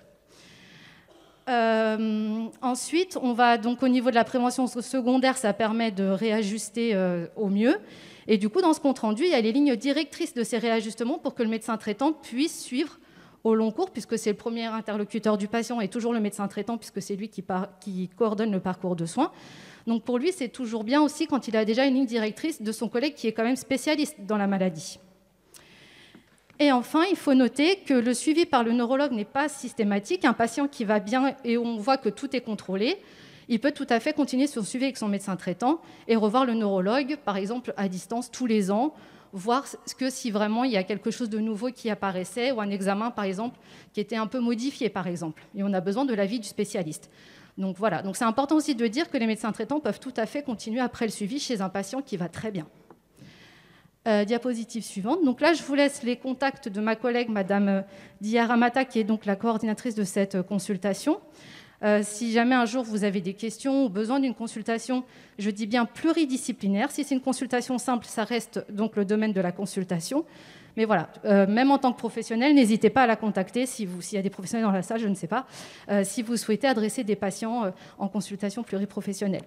Ensuite, on va donc au niveau de la prévention secondaire, ça permet de réajuster au mieux. Et du coup, dans ce compte-rendu, il y a les lignes directrices de ces réajustements pour que le médecin traitant puisse suivre au long cours, puisque c'est le premier interlocuteur du patient et toujours le médecin traitant, puisque c'est lui qui coordonne le parcours de soins. Donc pour lui, c'est toujours bien aussi quand il a déjà une ligne directrice de son collègue qui est quand même spécialiste dans la maladie. Et enfin, il faut noter que le suivi par le neurologue n'est pas systématique. Un patient qui va bien et on voit que tout est contrôlé, il peut tout à fait continuer son suivi avec son médecin traitant et revoir le neurologue, par exemple, à distance tous les ans, voir que si vraiment il y a quelque chose de nouveau qui apparaissait ou un examen, par exemple, qui était un peu modifié, par exemple. Et on a besoin de l'avis du spécialiste. Donc voilà, donc c'est important aussi de dire que les médecins traitants peuvent tout à fait continuer après le suivi chez un patient qui va très bien. Diapositive suivante. Donc là, je vous laisse les contacts de ma collègue, Madame Dia Ramata, qui est donc la coordinatrice de cette consultation. Si jamais un jour vous avez des questions ou besoin d'une consultation, je dis bien pluridisciplinaire. Si c'est une consultation simple, ça reste donc le domaine de la consultation. Mais voilà, même en tant que professionnel, n'hésitez pas à la contacter s'il y a des professionnels dans la salle, je ne sais pas, si vous souhaitez adresser des patients en consultation pluriprofessionnelle.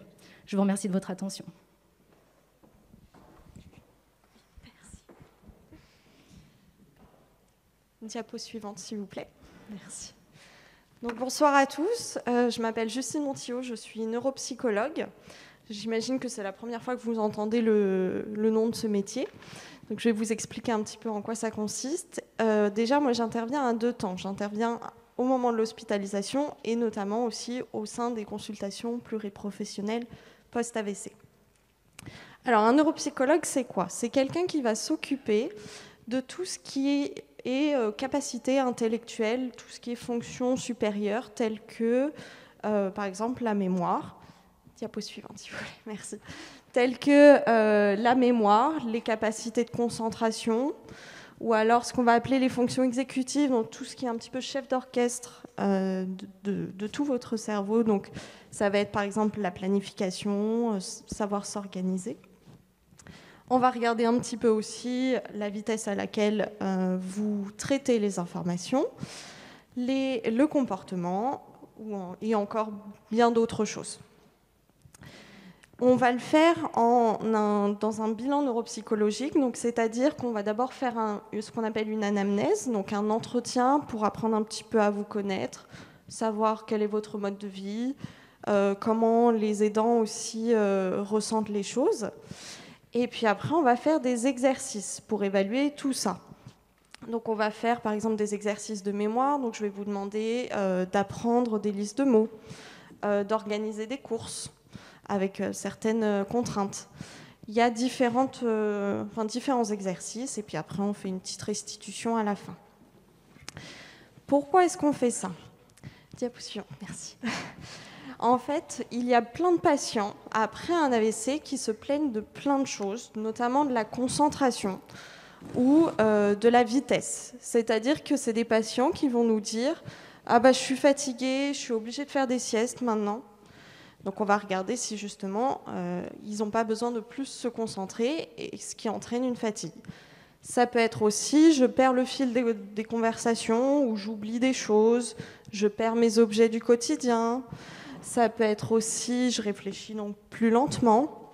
Je vous remercie de votre attention. Diapo suivante, s'il vous plaît. Merci. Donc, bonsoir à tous. Je m'appelle Justine Montillot, je suis neuropsychologue. J'imagine que c'est la première fois que vous entendez le nom de ce métier. Donc, je vais vous expliquer un petit peu en quoi ça consiste. Déjà, moi, j'interviens à 2 temps. J'interviens au moment de l'hospitalisation et notamment aussi au sein des consultations pluriprofessionnelles post-AVC. Alors, un neuropsychologue, c'est quoi? C'est quelqu'un qui va s'occuper de tout ce qui est capacité intellectuelle, tout ce qui est fonction supérieure, telles que, par exemple, la mémoire. Diapo suivante, s'il vous plaît, merci. Telles que la mémoire, les capacités de concentration, ou alors ce qu'on va appeler les fonctions exécutives, donc tout ce qui est un petit peu chef d'orchestre de tout votre cerveau. Donc, ça va être, par exemple, la planification, savoir s'organiser. On va regarder un petit peu aussi la vitesse à laquelle vous traitez les informations, le comportement et encore bien d'autres choses. On va le faire dans un bilan neuropsychologique, donc c'est-à-dire qu'on va d'abord faire ce qu'on appelle une anamnèse, donc un entretien pour apprendre un petit peu à vous connaître, savoir quel est votre mode de vie, comment les aidants aussi ressentent les choses. Et puis après, on va faire des exercices pour évaluer tout ça. Donc on va faire par exemple des exercices de mémoire. Donc je vais vous demander d'apprendre des listes de mots, d'organiser des courses avec certaines contraintes. Il y a différents exercices et puis après on fait une petite restitution à la fin. Pourquoi est-ce qu'on fait ça? Diapo suivante, merci. En fait, il y a plein de patients après un AVC qui se plaignent de plein de choses, notamment de la concentration ou de la vitesse. C'est-à-dire que c'est des patients qui vont nous dire « Ah bah je suis fatiguée, je suis obligée de faire des siestes maintenant ». Donc on va regarder si justement ils n'ont pas besoin de plus se concentrer, et ce qui entraîne une fatigue. Ça peut être aussi, je perds le fil des conversations, ou j'oublie des choses, je perds mes objets du quotidien. Ça peut être aussi, je réfléchis donc plus lentement.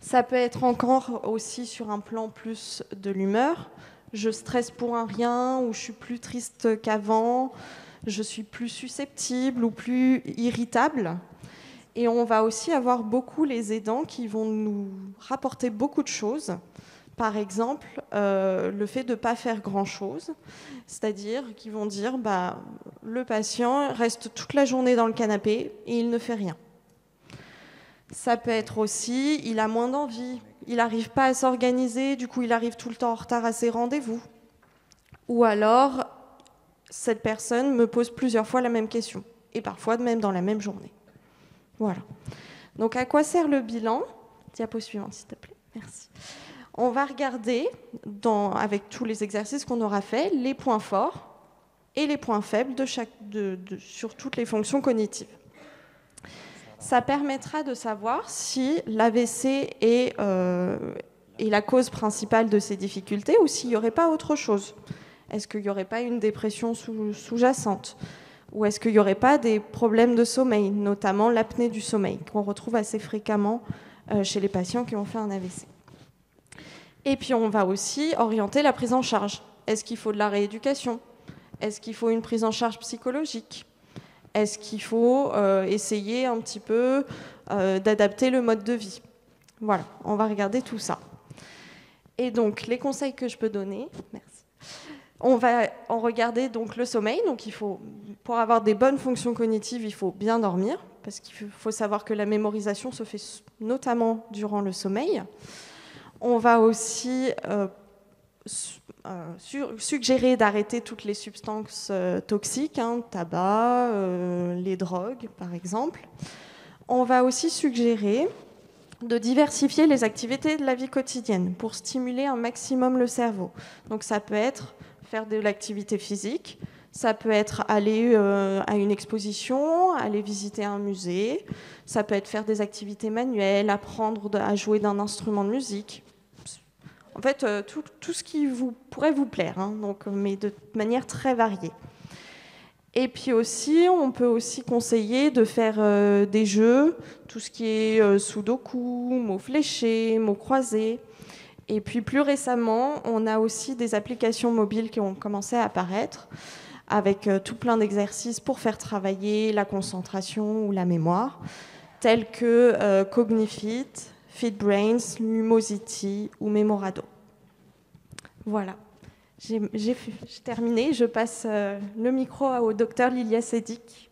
Ça peut être encore aussi sur un plan plus de l'humeur. Je stresse pour un rien, ou je suis plus triste qu'avant, je suis plus susceptible ou plus irritable. Et on va aussi avoir beaucoup les aidants qui vont nous rapporter beaucoup de choses. Par exemple, le fait de ne pas faire grand-chose, c'est-à-dire qu'ils vont dire le patient reste toute la journée dans le canapé et il ne fait rien. Ça peut être aussi, il a moins d'envie, il n'arrive pas à s'organiser, du coup il arrive tout le temps en retard à ses rendez-vous. Ou alors, cette personne me pose plusieurs fois la même question, et parfois même dans la même journée. Voilà. Donc à quoi sert le bilan? Diapo suivante, s'il te plaît. Merci. On va regarder, avec tous les exercices qu'on aura fait, les points forts et les points faibles sur toutes les fonctions cognitives. Ça permettra de savoir si l'AVC est la cause principale de ces difficultés ou s'il n'y aurait pas autre chose. Est-ce qu'il n'y aurait pas une dépression sous-jacente? Ou est-ce qu'il n'y aurait pas des problèmes de sommeil, notamment l'apnée du sommeil, qu'on retrouve assez fréquemment chez les patients qui ont fait un AVC? Et puis on va aussi orienter la prise en charge. Est-ce qu'il faut de la rééducation? Est-ce qu'il faut une prise en charge psychologique? Est-ce qu'il faut essayer un petit peu d'adapter le mode de vie? Voilà, on va regarder tout ça. Et donc, les conseils que je peux donner, merci. On va en regarder donc le sommeil. Donc, pour avoir des bonnes fonctions cognitives, il faut bien dormir, parce qu'il faut savoir que la mémorisation se fait notamment durant le sommeil. On va aussi suggérer d'arrêter toutes les substances toxiques, tabac, les drogues par exemple. On va aussi suggérer de diversifier les activités de la vie quotidienne pour stimuler un maximum le cerveau. Donc ça peut être faire de l'activité physique, ça peut être aller à une exposition, aller visiter un musée, ça peut être faire des activités manuelles, apprendre à jouer d'un instrument de musique. En fait, tout ce qui pourrait vous plaire, mais de manière très variée. Et puis aussi, on peut aussi conseiller de faire des jeux, tout ce qui est sudoku, mots fléchés, mots croisés. Et puis plus récemment, on a aussi des applications mobiles qui ont commencé à apparaître, avec tout plein d'exercices pour faire travailler la concentration ou la mémoire, tels que Cognifit, FitBrains, Lumosity ou Memorado. Voilà, j'ai terminé. Je passe le micro au docteur Lilia Sédic.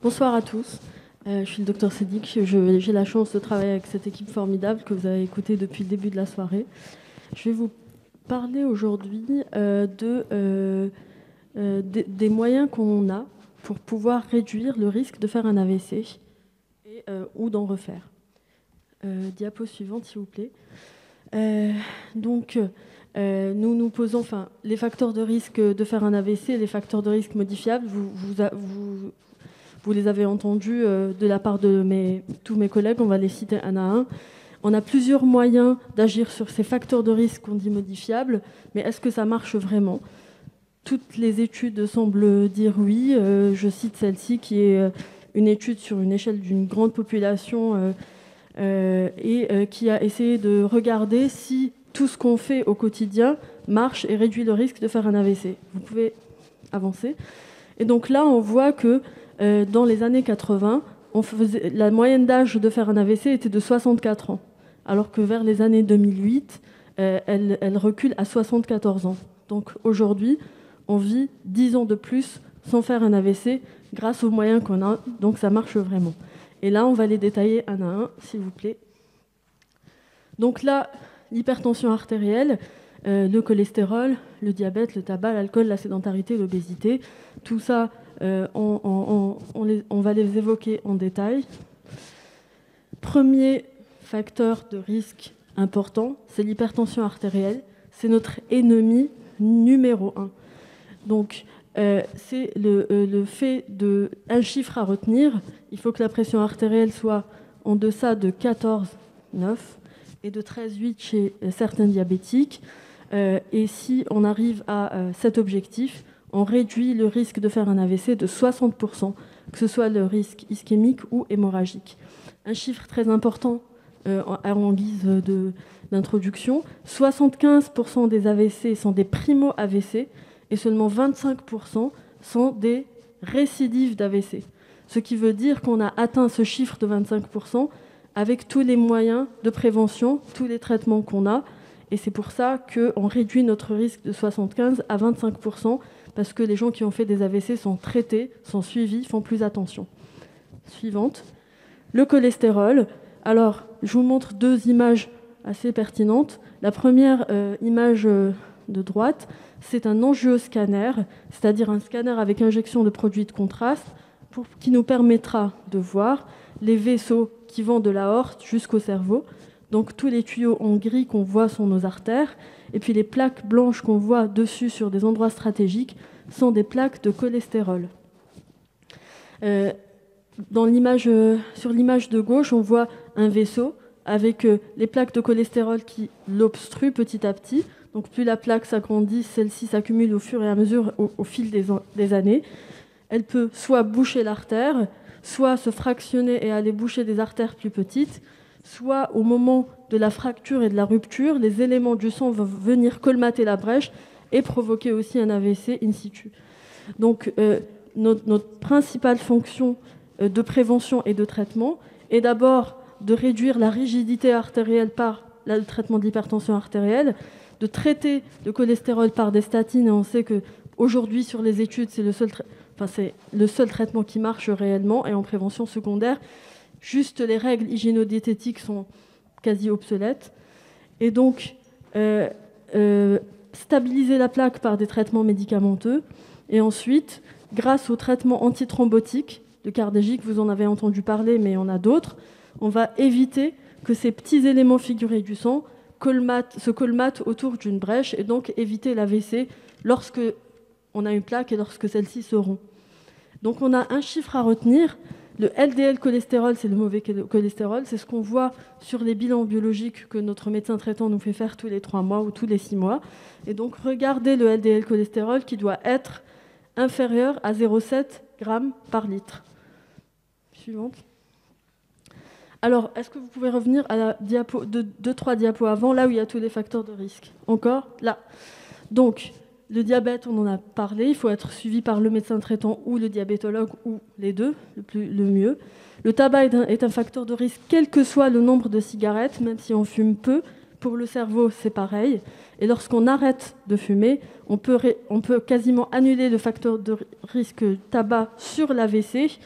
Bonsoir à tous. Je suis le docteur Sédic. J'ai la chance de travailler avec cette équipe formidable que vous avez écoutée depuis le début de la soirée. Je vais vous parler aujourd'hui des moyens qu'on a pour pouvoir réduire le risque de faire un AVC ou d'en refaire. Diapo suivante, s'il vous plaît. Nous nous posons les facteurs de risque de faire un AVC, les facteurs de risque modifiables. Vous les avez entendus de la part de tous mes collègues, on va les citer un à un. On a plusieurs moyens d'agir sur ces facteurs de risque qu'on dit modifiables, mais est-ce que ça marche vraiment? Toutes les études semblent dire oui. Je cite celle-ci qui est une étude sur une échelle d'une grande population qui a essayé de regarder si tout ce qu'on fait au quotidien marche et réduit le risque de faire un AVC. Vous pouvez avancer. Et donc là, on voit que dans les années 80, la moyenne d'âge de faire un AVC était de 64 ans, alors que vers les années 2008, elle recule à 74 ans. Donc aujourd'hui, on vit 10 ans de plus sans faire un AVC grâce aux moyens qu'on a, donc ça marche vraiment. Et là, on va les détailler un à un, s'il vous plaît. Donc là, l'hypertension artérielle, le cholestérol, le diabète, le tabac, l'alcool, la sédentarité, l'obésité, tout ça, on va les évoquer en détail. Premier facteur de risque important, c'est l'hypertension artérielle. C'est notre ennemi numéro 1. Donc, c'est le fait un chiffre à retenir. Il faut que la pression artérielle soit en deçà de 14,9 et de 13,8 chez certains diabétiques. Et si on arrive à cet objectif, on réduit le risque de faire un AVC de 60%, que ce soit le risque ischémique ou hémorragique. Un chiffre très important en guise d'introduction, 75% des AVC sont des primo-AVC et seulement 25% sont des récidives d'AVC. Ce qui veut dire qu'on a atteint ce chiffre de 25% avec tous les moyens de prévention, tous les traitements qu'on a. Et c'est pour ça qu'on réduit notre risque de 75 à 25%, parce que les gens qui ont fait des AVC sont traités, sont suivis, font plus attention. Suivante. Le cholestérol. Alors, je vous montre deux images assez pertinentes. La première image de droite, c'est un angioscanner, c'est-à-dire un scanner avec injection de produits de contraste qui nous permettra de voir les vaisseaux qui vont de l'aorte jusqu'au cerveau. Donc tous les tuyaux en gris qu'on voit sont nos artères, et puis les plaques blanches qu'on voit dessus sur des endroits stratégiques sont des plaques de cholestérol. Sur l'image de gauche, on voit un vaisseau avec les plaques de cholestérol qui l'obstruent petit à petit. Donc plus la plaque s'agrandit, celle-ci s'accumule au fur et à mesure au fil des années. Elle peut soit boucher l'artère, soit se fractionner et aller boucher des artères plus petites, soit au moment de la fracture et de la rupture, les éléments du sang vont venir colmater la brèche et provoquer aussi un AVC in situ. Donc notre principale fonction de prévention et de traitement est d'abord de réduire la rigidité artérielle par le traitement de l'hypertension artérielle, de traiter le cholestérol par des statines, et on sait qu'aujourd'hui sur les études c'est le seul traitement qui marche réellement, et en prévention secondaire, juste les règles hygiéno-diététiques sont quasi obsolètes. Et donc, stabiliser la plaque par des traitements médicamenteux. Et ensuite, grâce aux traitements antithrombotiques, le Cardégique, vous en avez entendu parler, mais il y en a d'autres, on va éviter que ces petits éléments figurés du sang se colmatent autour d'une brèche, et donc éviter l'AVC lorsque on a une plaque et lorsque celle-ci se rompt. Donc on a un chiffre à retenir. Le LDL cholestérol, c'est le mauvais cholestérol. C'est ce qu'on voit sur les bilans biologiques que notre médecin traitant nous fait faire tous les 3 mois ou tous les 6 mois. Et donc regardez le LDL cholestérol qui doit être inférieur à 0,7 g par litre. Suivante. Alors, est-ce que vous pouvez revenir à la diapo, 2-3 diapos avant, là où il y a tous les facteurs de risque? Encore là. Donc, le diabète, on en a parlé, il faut être suivi par le médecin traitant ou le diabétologue, ou les deux, le mieux. Le tabac est un facteur de risque, quel que soit le nombre de cigarettes, même si on fume peu. Pour le cerveau, c'est pareil. Et lorsqu'on arrête de fumer, on peut quasiment annuler le facteur de risque tabac sur l'AVC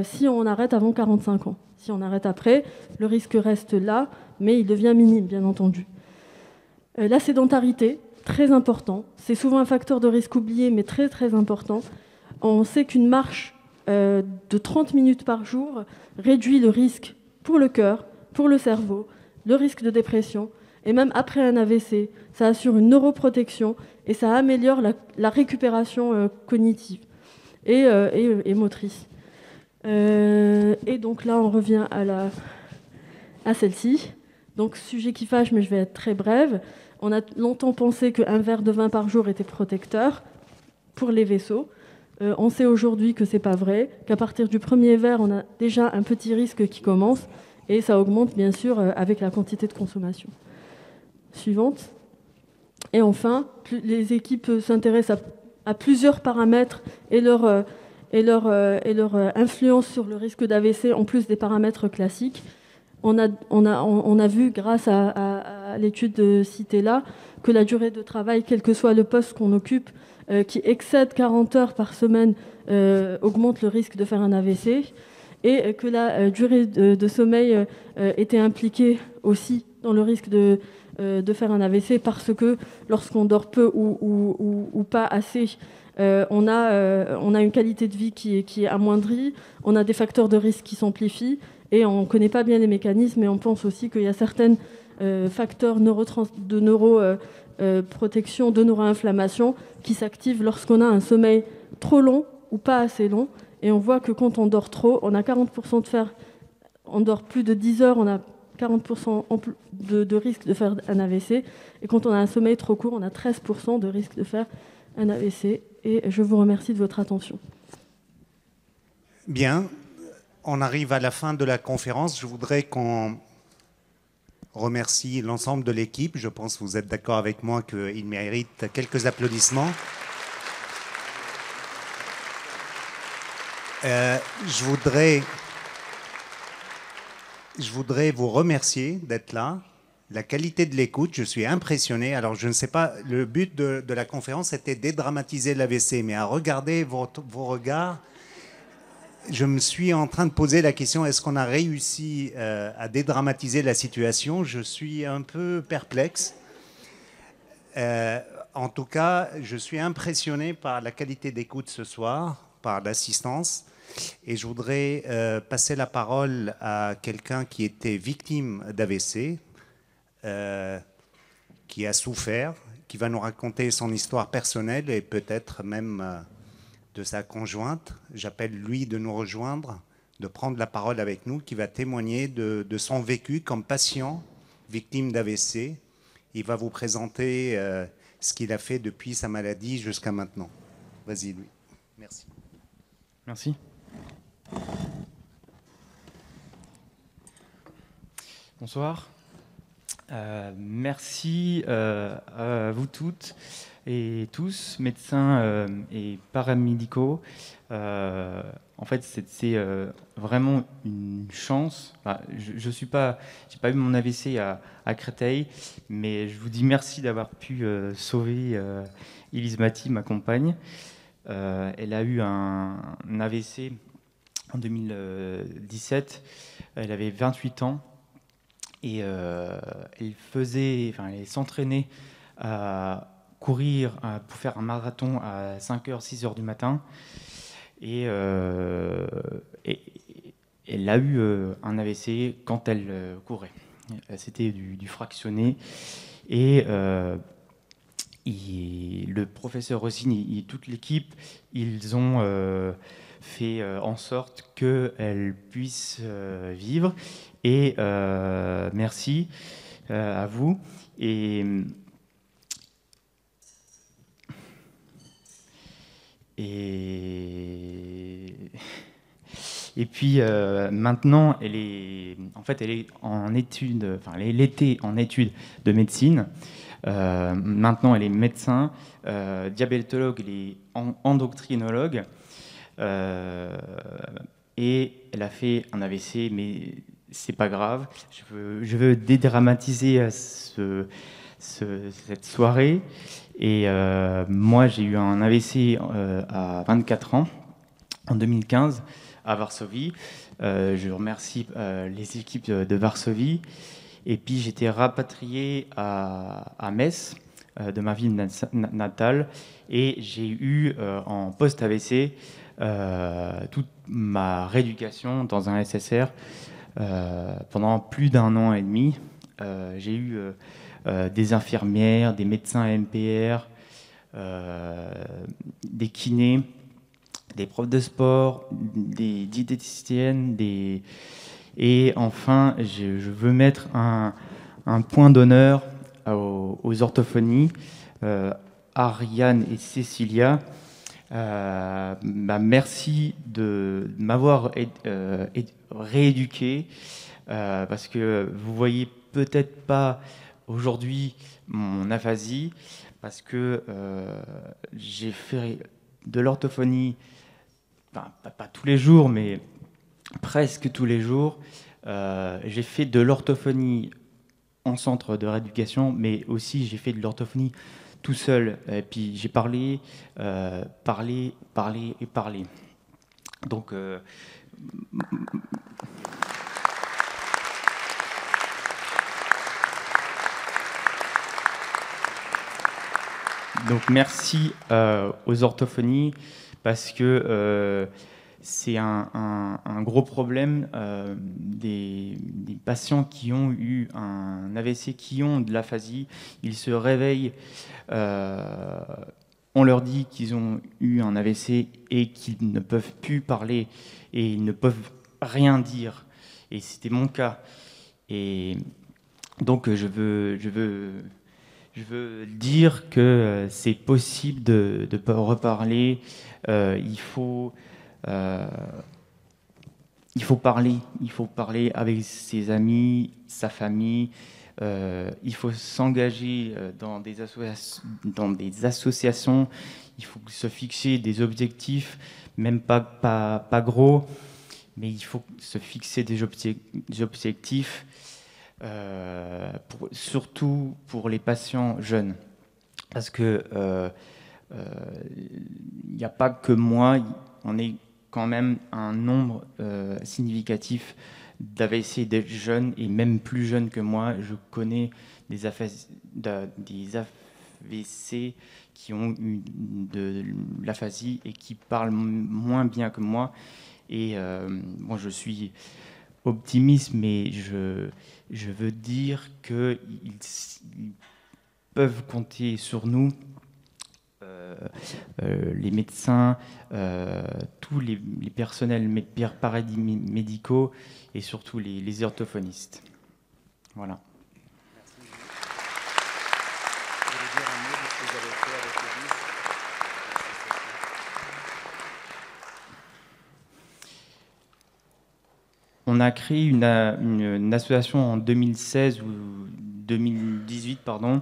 si on arrête avant 45 ans. Si on arrête après, le risque reste là, mais il devient minime, bien entendu. La sédentarité, très important. C'est souvent un facteur de risque oublié, mais très très important. On sait qu'une marche de 30 minutes par jour réduit le risque pour le cœur, pour le cerveau, le risque de dépression, et même après un AVC, ça assure une neuroprotection et ça améliore la récupération cognitive et motrice. Et donc là, on revient à celle-ci. Donc, sujet qui fâche, mais je vais être très brève. On a longtemps pensé qu'un verre de vin par jour était protecteur pour les vaisseaux. On sait aujourd'hui que ce n'est pas vrai, qu'à partir du premier verre, on a déjà un petit risque qui commence, et ça augmente bien sûr avec la quantité de consommation. Suivante. Et enfin, les équipes s'intéressent à plusieurs paramètres et leur influence sur le risque d'AVC, en plus des paramètres classiques. On a vu, grâce à l'étude citée là, que la durée de travail, quel que soit le poste qu'on occupe, qui excède 40 heures par semaine, augmente le risque de faire un AVC, et que la durée de sommeil était impliquée aussi dans le risque de faire un AVC, parce que lorsqu'on dort peu ou pas assez, on a une qualité de vie qui est amoindrie, on a des facteurs de risque qui s'amplifient, et on ne connaît pas bien les mécanismes, et on pense aussi qu'il y a certains facteurs de neuroprotection, de neuroinflammation qui s'activent lorsqu'on a un sommeil trop long ou pas assez long. Et on voit que quand on dort trop, on a 40% on dort plus de 10 heures, on a 40% de risque de faire un AVC. Et quand on a un sommeil trop court, on a 13% de risque de faire un AVC. Et je vous remercie de votre attention. Bien. On arrive à la fin de la conférence. Je voudrais qu'on remercie l'ensemble de l'équipe. Je pense que vous êtes d'accord avec moi qu'il mérite quelques applaudissements. Je voudrais vous remercier d'être là. La qualité de l'écoute, je suis impressionné. Alors, je ne sais pas, le but de la conférence était de dédramatiser l'AVC, mais à regarder vos regards, je me suis en train de poser la question, est-ce qu'on a réussi à dédramatiser la situation? Je suis un peu perplexe. En tout cas, je suis impressionné par la qualité d'écoute ce soir. par l'assistance. Et je voudrais passer la parole à quelqu'un qui était victime d'AVC, qui a souffert, qui va nous raconter son histoire personnelle et peut-être même de sa conjointe. J'appelle lui de nous rejoindre, de prendre la parole avec nous, qui va témoigner de son vécu comme patient victime d'AVC. Il va vous présenter ce qu'il a fait depuis sa maladie jusqu'à maintenant. Vas-y, Louis. Merci. Merci. Bonsoir. Merci à vous toutes et tous, médecins et paramédicaux. En fait, c'est vraiment une chance. Enfin, je suis pas, j'ai pas eu mon AVC à Créteil, mais je vous dis merci d'avoir pu sauver Elise Maty, ma compagne. Elle a eu un AVC en 2017. Elle avait 28 ans. Et elle s'entraînait à courir pour faire un marathon à 5h, 6h du matin. Et elle a eu un AVC quand elle courait. C'était du fractionné. Et le professeur Rossini et toute l'équipe, ils ont fait en sorte qu'elle puisse vivre. Et merci à vous. Et puis maintenant, elle est en études. Enfin, elle était en études de médecine. Maintenant, elle est médecin, diabétologue, elle est endocrinologue. Et elle a fait un AVC, mais c'est pas grave. Je veux dédramatiser cette soirée. Et moi, j'ai eu un AVC à 24 ans, en 2015, à Varsovie. Je remercie les équipes de Varsovie. Et puis, j'étais rapatrié à Metz, de ma ville natale. Et j'ai eu, en post-AVC, toute ma rééducation dans un SSR pendant plus d'1 an et demi. J'ai eu des infirmières, des médecins MPR, des kinés, des profs de sport, des diététiciennes, et enfin, je veux mettre un point d'honneur aux orthophonies, Ariane et Cécilia. Merci de m'avoir rééduqué, parce que vous voyez peut-être pas aujourd'hui mon aphasie, parce que j'ai fait de l'orthophonie, pas tous les jours, mais presque tous les jours. J'ai fait de l'orthophonie en centre de rééducation, mais aussi j'ai fait de l'orthophonie tout seul. Et puis j'ai parlé. Donc merci aux orthophonies, parce que c'est un gros problème des patients qui ont eu un AVC, qui ont de l'aphasie. Ils se réveillent, on leur dit qu'ils ont eu un AVC et qu'ils ne peuvent plus parler et ils ne peuvent rien dire. Et c'était mon cas. Et donc je veux dire que c'est possible de reparler. Il faut parler avec ses amis, sa famille. Il faut s'engager dans des associations. Il faut se fixer des objectifs, même pas gros, mais il faut se fixer des objectifs, surtout pour les patients jeunes. Parce que il n'y a pas que moi, on est quand même un nombre significatif d'AVC des jeunes, et même plus jeunes que moi. Je connais des AVC qui ont eu de l'aphasie et qui parlent moins bien que moi. Et moi, je suis optimiste, mais je veux dire qu'ils peuvent compter sur nous, les médecins, tous les personnels paramédicaux et surtout les orthophonistes. Voilà. On a créé une association en 2016 ou 2018, pardon,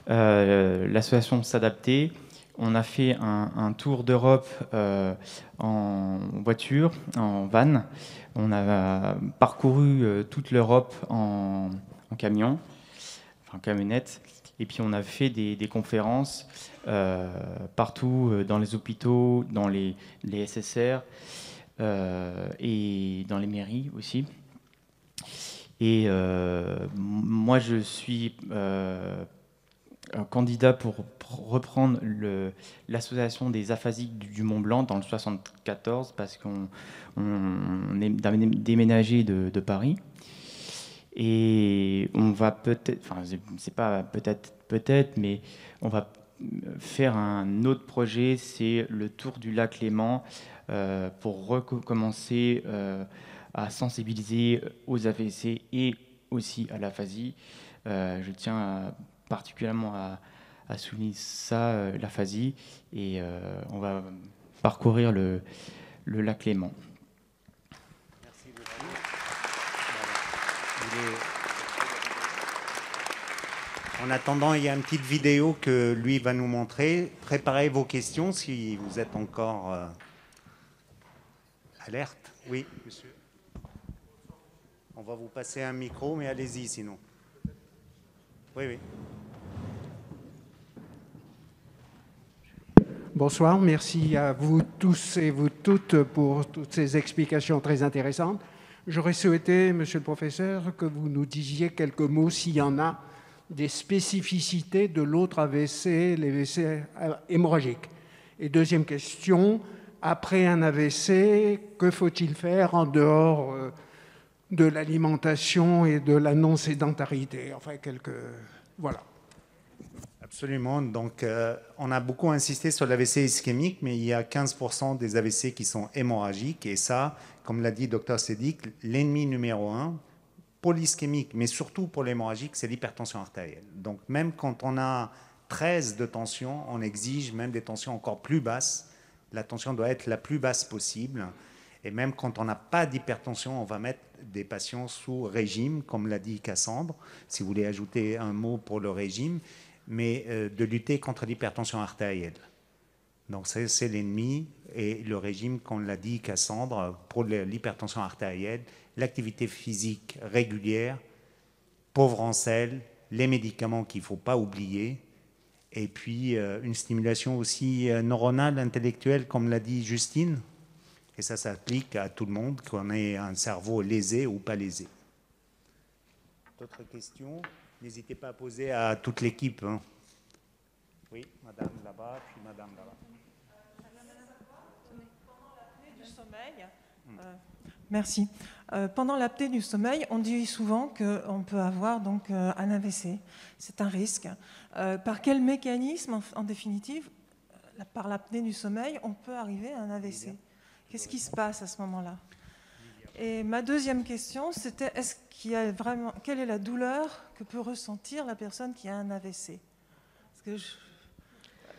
l'association S'adapter. On a fait un tour d'Europe en voiture, en van. On a parcouru toute l'Europe en camion, enfin camionnette. Et puis on a fait des conférences partout dans les hôpitaux, dans les SSR et dans les mairies aussi. Et moi, je suis candidat pour reprendre l'association des aphasiques du Mont-Blanc dans le 74 parce qu'on est déménagé de Paris. Et on va peut-être, enfin, c'est pas peut-être, mais on va faire un autre projet, c'est le tour du lac Léman pour recommencer à sensibiliser aux AVC et aussi à l'aphasie. Je tiens particulièrement à souligner ça, l'aphasie, et on va parcourir le lac Léman. Merci beaucoup. En attendant, il y a une petite vidéo que lui va nous montrer. Préparez vos questions si vous êtes encore alerte. Oui, monsieur. On va vous passer un micro, mais allez-y sinon. Oui, oui. Bonsoir, merci à vous tous et vous toutes pour toutes ces explications très intéressantes. J'aurais souhaité, monsieur le professeur, que vous nous disiez quelques mots, s'il y en a, des spécificités de l'autre AVC, les AVC hémorragiques. Et deuxième question, après un AVC, que faut-il faire en dehors de l'alimentation et de la non-sédentarité? Enfin, voilà. Absolument. Donc, on a beaucoup insisté sur l'AVC ischémique, mais il y a 15% des AVC qui sont hémorragiques. Et ça, comme l'a dit Dr Sédic, l'ennemi numéro 1 pour l'ischémique, mais surtout pour l'hémorragique, c'est l'hypertension artérielle. Donc, même quand on a 13 de tension, on exige même des tensions encore plus basses. La tension doit être la plus basse possible. Et même quand on n'a pas d'hypertension, on va mettre des patients sous régime, comme l'a dit Cassandre, si vous voulez ajouter un mot pour le régime, mais de lutter contre l'hypertension artérielle. Donc c'est l'ennemi, et le régime, comme l'a dit Cassandre, pour l'hypertension artérielle, l'activité physique régulière, pauvre en sel, les médicaments qu'il ne faut pas oublier, et puis une stimulation aussi neuronale, intellectuelle, comme l'a dit Justine. Et ça s'applique à tout le monde, qu'on ait un cerveau lésé ou pas lésé. D'autres questions? N'hésitez pas à poser à toute l'équipe. Hein. Oui, madame là-bas, puis madame là-bas. Merci. Pendant l'apnée du sommeil, on dit souvent qu'on peut avoir donc, un AVC. C'est un risque. Par quel mécanisme, en définitive, par l'apnée du sommeil, on peut arriver à un AVC? Qu'est-ce qui se passe à ce moment-là? Et ma deuxième question, c'était quelle est la douleur que peut ressentir la personne qui a un AVC? Parce que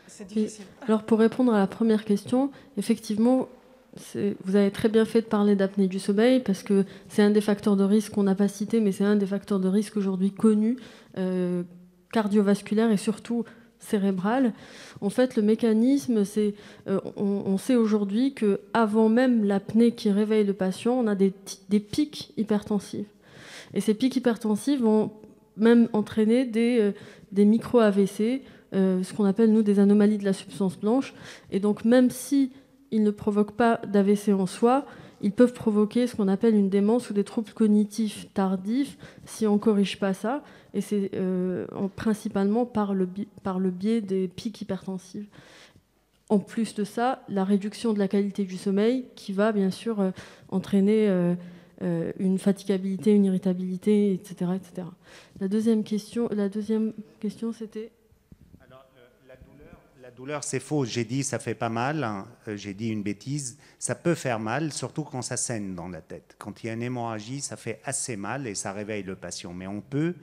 c'est difficile. Alors pour répondre à la première question, effectivement, vous avez très bien fait de parler d'apnée du sommeil parce que c'est un des facteurs de risque qu'on n'a pas cité, mais c'est un des facteurs de risque aujourd'hui connus, cardiovasculaire et surtout cérébral. En fait, le mécanisme, c'est, on sait aujourd'hui qu'avant même l'apnée qui réveille le patient, on a des pics hypertensifs. Et ces pics hypertensifs vont même entraîner des micro-AVC, ce qu'on appelle, nous, des anomalies de la substance blanche. Et donc, même si ils ne provoquent pas d'AVC en soi, ils peuvent provoquer ce qu'on appelle une démence ou des troubles cognitifs tardifs si on ne corrige pas ça. Et c'est principalement par le biais des pics hypertensifs. En plus de ça, la réduction de la qualité du sommeil qui va bien sûr entraîner une fatigabilité, une irritabilité, etc., etc. La deuxième question, c'était... La douleur, c'est faux. J'ai dit ça fait pas mal. Hein. J'ai dit une bêtise. Ça peut faire mal, surtout quand ça saigne dans la tête. Quand il y a une hémorragie, ça fait assez mal et ça réveille le patient. Mais on peut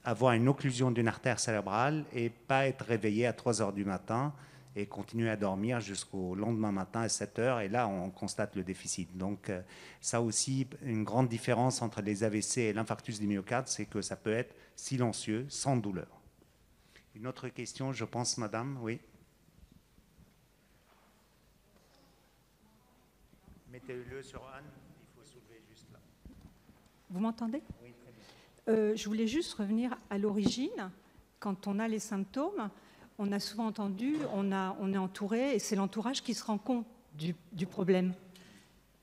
avoir une occlusion d'une artère cérébrale et pas être réveillé à 3 heures du matin et continuer à dormir jusqu'au lendemain matin à 7 heures. Et là, on constate le déficit. Donc, ça aussi, une grande différence entre les AVC et l'infarctus du myocarde, c'est que ça peut être silencieux, sans douleur. Une autre question, je pense, madame, oui. Mettez-le sur Anne, il faut soulever juste là. Vous m'entendez? Oui, très bien. Je voulais juste revenir à l'origine. Quand on a les symptômes, on a souvent entendu, on est entouré, et c'est l'entourage qui se rend compte du problème.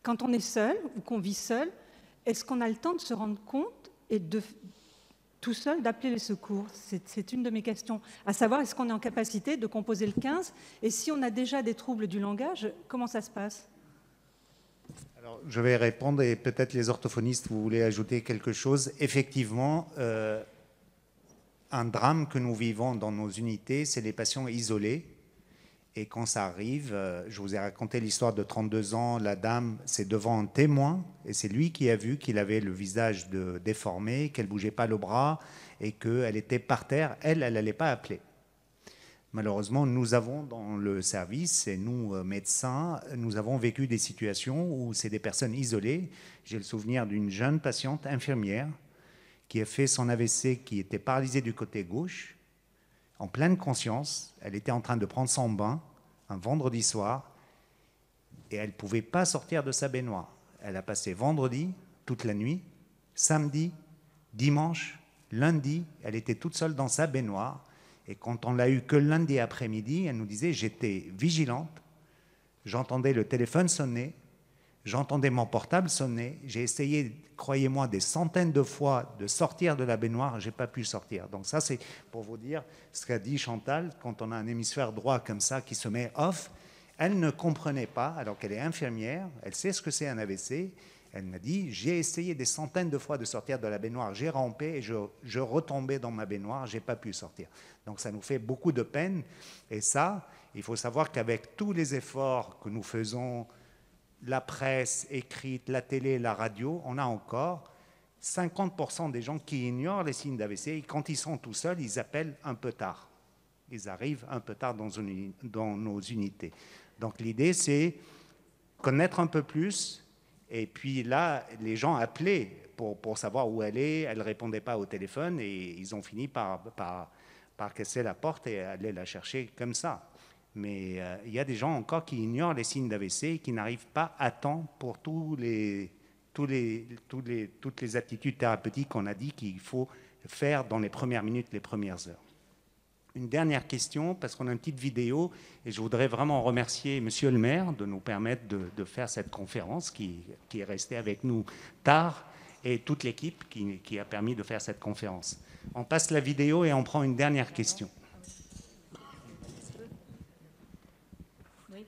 Quand on est seul ou qu'on vit seul, est-ce qu'on a le temps de se rendre compte et tout seul d'appeler les secours? C'est une de mes questions. À savoir, est-ce qu'on est en capacité de composer le 15? Et si on a déjà des troubles du langage, comment ça se passe? Alors, je vais répondre et peut-être les orthophonistes, vous voulez ajouter quelque chose. Effectivement, un drame que nous vivons dans nos unités, c'est les patients isolés. Et quand ça arrive, je vous ai raconté l'histoire de 32 ans, la dame, c'est devant un témoin, et c'est lui qui a vu qu'il avait le visage déformé, qu'elle ne bougeait pas le bras, et qu'elle était par terre. Elle n'allait pas appeler. Malheureusement, nous avons dans le service, et nous, médecins, nous avons vécu des situations où c'est des personnes isolées. J'ai le souvenir d'une jeune patiente infirmière qui a fait son AVC, qui était paralysée du côté gauche, en pleine conscience. Elle était en train de prendre son bain un vendredi soir et elle ne pouvait pas sortir de sa baignoire. Elle a passé vendredi, toute la nuit, samedi, dimanche, lundi, elle était toute seule dans sa baignoire. Et quand on l'a eu que lundi après-midi, elle nous disait « j'étais vigilante, j'entendais le téléphone sonner, j'entendais mon portable sonner, j'ai essayé, croyez-moi, des centaines de fois de sortir de la baignoire, je n'ai pas pu sortir. » Donc ça, c'est pour vous dire ce qu'a dit Chantal, quand on a un hémisphère droit comme ça qui se met off, elle ne comprenait pas, alors qu'elle est infirmière, elle sait ce que c'est un AVC. Elle m'a dit, j'ai essayé des centaines de fois de sortir de la baignoire, j'ai rampé et je retombais dans ma baignoire, je n'ai pas pu sortir. Donc ça nous fait beaucoup de peine. Et ça, il faut savoir qu'avec tous les efforts que nous faisons, la presse écrite, la télé, la radio, on a encore 50% des gens qui ignorent les signes d'AVC. Et quand ils sont tout seuls, ils appellent un peu tard. Ils arrivent un peu tard dans nos unités. Donc l'idée, c'est connaître un peu plus. Et puis là, les gens appelaient pour savoir où elle est. Elle ne répondait pas au téléphone et ils ont fini par casser la porte et aller la chercher comme ça. Mais il y a des gens encore qui ignorent les signes d'AVC et qui n'arrivent pas à temps pour toutes les attitudes thérapeutiques qu'on a dit qu'il faut faire dans les premières minutes, les premières heures. Une dernière question, parce qu'on a une petite vidéo, et je voudrais vraiment remercier Monsieur le maire de nous permettre de faire cette conférence qui est restée avec nous tard, et toute l'équipe qui a permis de faire cette conférence. On passe la vidéo et on prend une dernière question. Oui.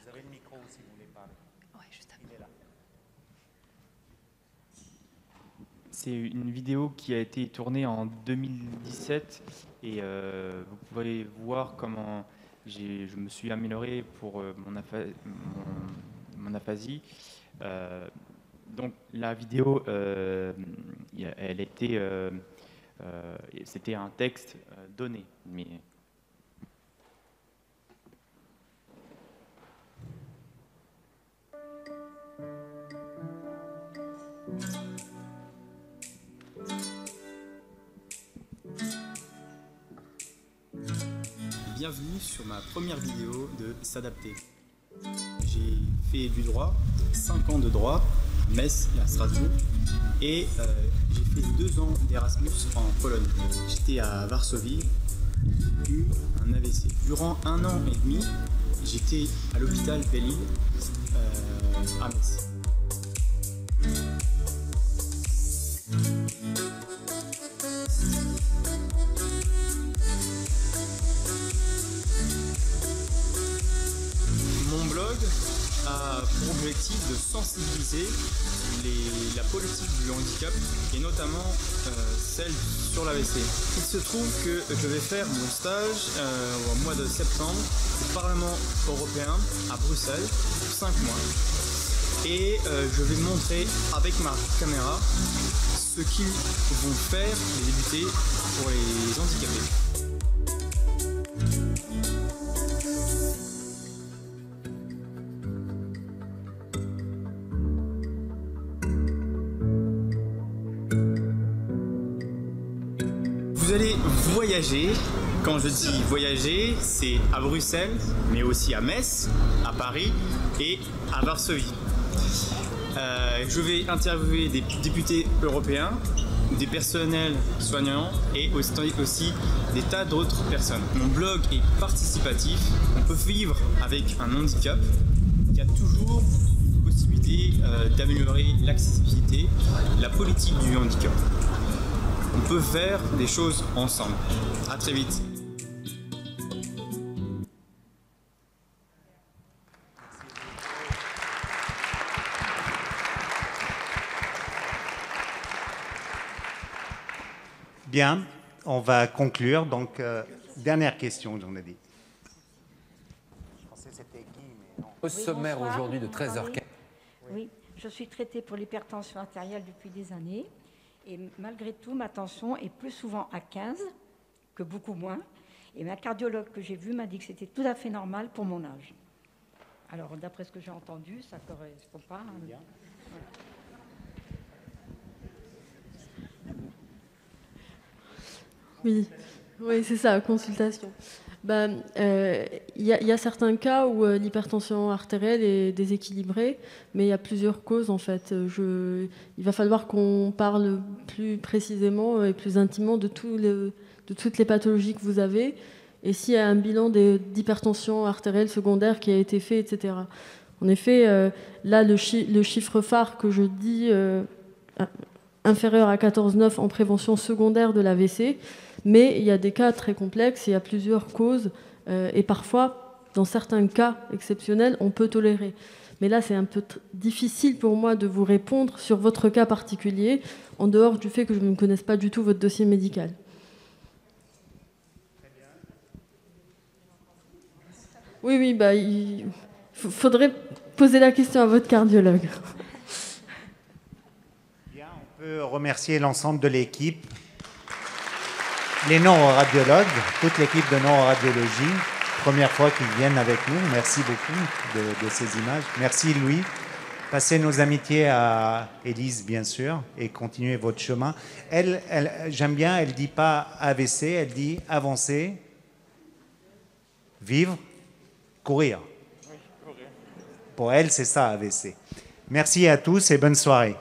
Vous avez le micro si vous voulez parler. Oui, juste après. Il est là. C'est une vidéo qui a été tournée en 2017 et vous pouvez voir comment je me suis amélioré pour mon aphasie. Donc la vidéo, c'était un texte donné, mais Bienvenue sur ma première vidéo de S'adapter. J'ai fait du droit, 5 ans de droit, à Metz et à Strasbourg, et j'ai fait 2 ans d'Erasmus en Pologne. J'étais à Varsovie, j'ai eu un AVC. Durant 1 an et demi, j'étais à l'hôpital Belle-Île à Metz. a pour objectif de sensibiliser la politique du handicap et notamment celle sur l'AVC. Il se trouve que je vais faire mon stage au mois de septembre au Parlement européen à Bruxelles pour 5 mois. Et je vais montrer avec ma caméra ce qu'ils vont faire, les députés, pour les handicapés. Vous allez voyager. Quand je dis voyager, c'est à Bruxelles, mais aussi à Metz, à Paris et à Varsovie. Je vais interviewer des députés européens, des personnels soignants et aussi des tas d'autres personnes. Mon blog est participatif. On peut vivre avec un handicap. Il y a toujours possibilité d'améliorer l'accessibilité, la politique du handicap. On peut faire des choses ensemble. À très vite. Bien, on va conclure. Donc, dernière question, j'en ai dit. Au sommaire aujourd'hui de 13h15. Oui, je suis traitée pour l'hypertension artérielle depuis des années. Et malgré tout, ma tension est plus souvent à 15 que beaucoup moins. Et ma cardiologue que j'ai vue m'a dit que c'était tout à fait normal pour mon âge. Alors, d'après ce que j'ai entendu, ça ne correspond pas. Voilà. Oui, oui, c'est ça, consultation. Y a certains cas où l'hypertension artérielle est déséquilibrée, mais il y a plusieurs causes en fait. Il va falloir qu'on parle plus précisément et plus intimement de toutes les pathologies que vous avez, et s'il y a un bilan d'hypertension artérielle secondaire qui a été fait, etc. En effet, là, le chiffre phare que je dis, inférieur à 14,9 en prévention secondaire de l'AVC, mais il y a des cas très complexes, il y a plusieurs causes, et parfois, dans certains cas exceptionnels, on peut tolérer. Mais là, c'est un peu difficile pour moi de vous répondre sur votre cas particulier, en dehors du fait que je ne connaisse pas du tout votre dossier médical. Oui, il faudrait poser la question à votre cardiologue. Bien, on peut remercier l'ensemble de l'équipe. Les neuroradiologues, toute l'équipe de neuroradiologie, première fois qu'ils viennent avec nous. Merci beaucoup de ces images. Merci Louis. Passez nos amitiés à Élise, bien sûr, et continuez votre chemin. J'aime bien, elle ne dit pas AVC, elle dit avancer, vivre, courir. Pour elle, c'est ça AVC. Merci à tous et bonne soirée.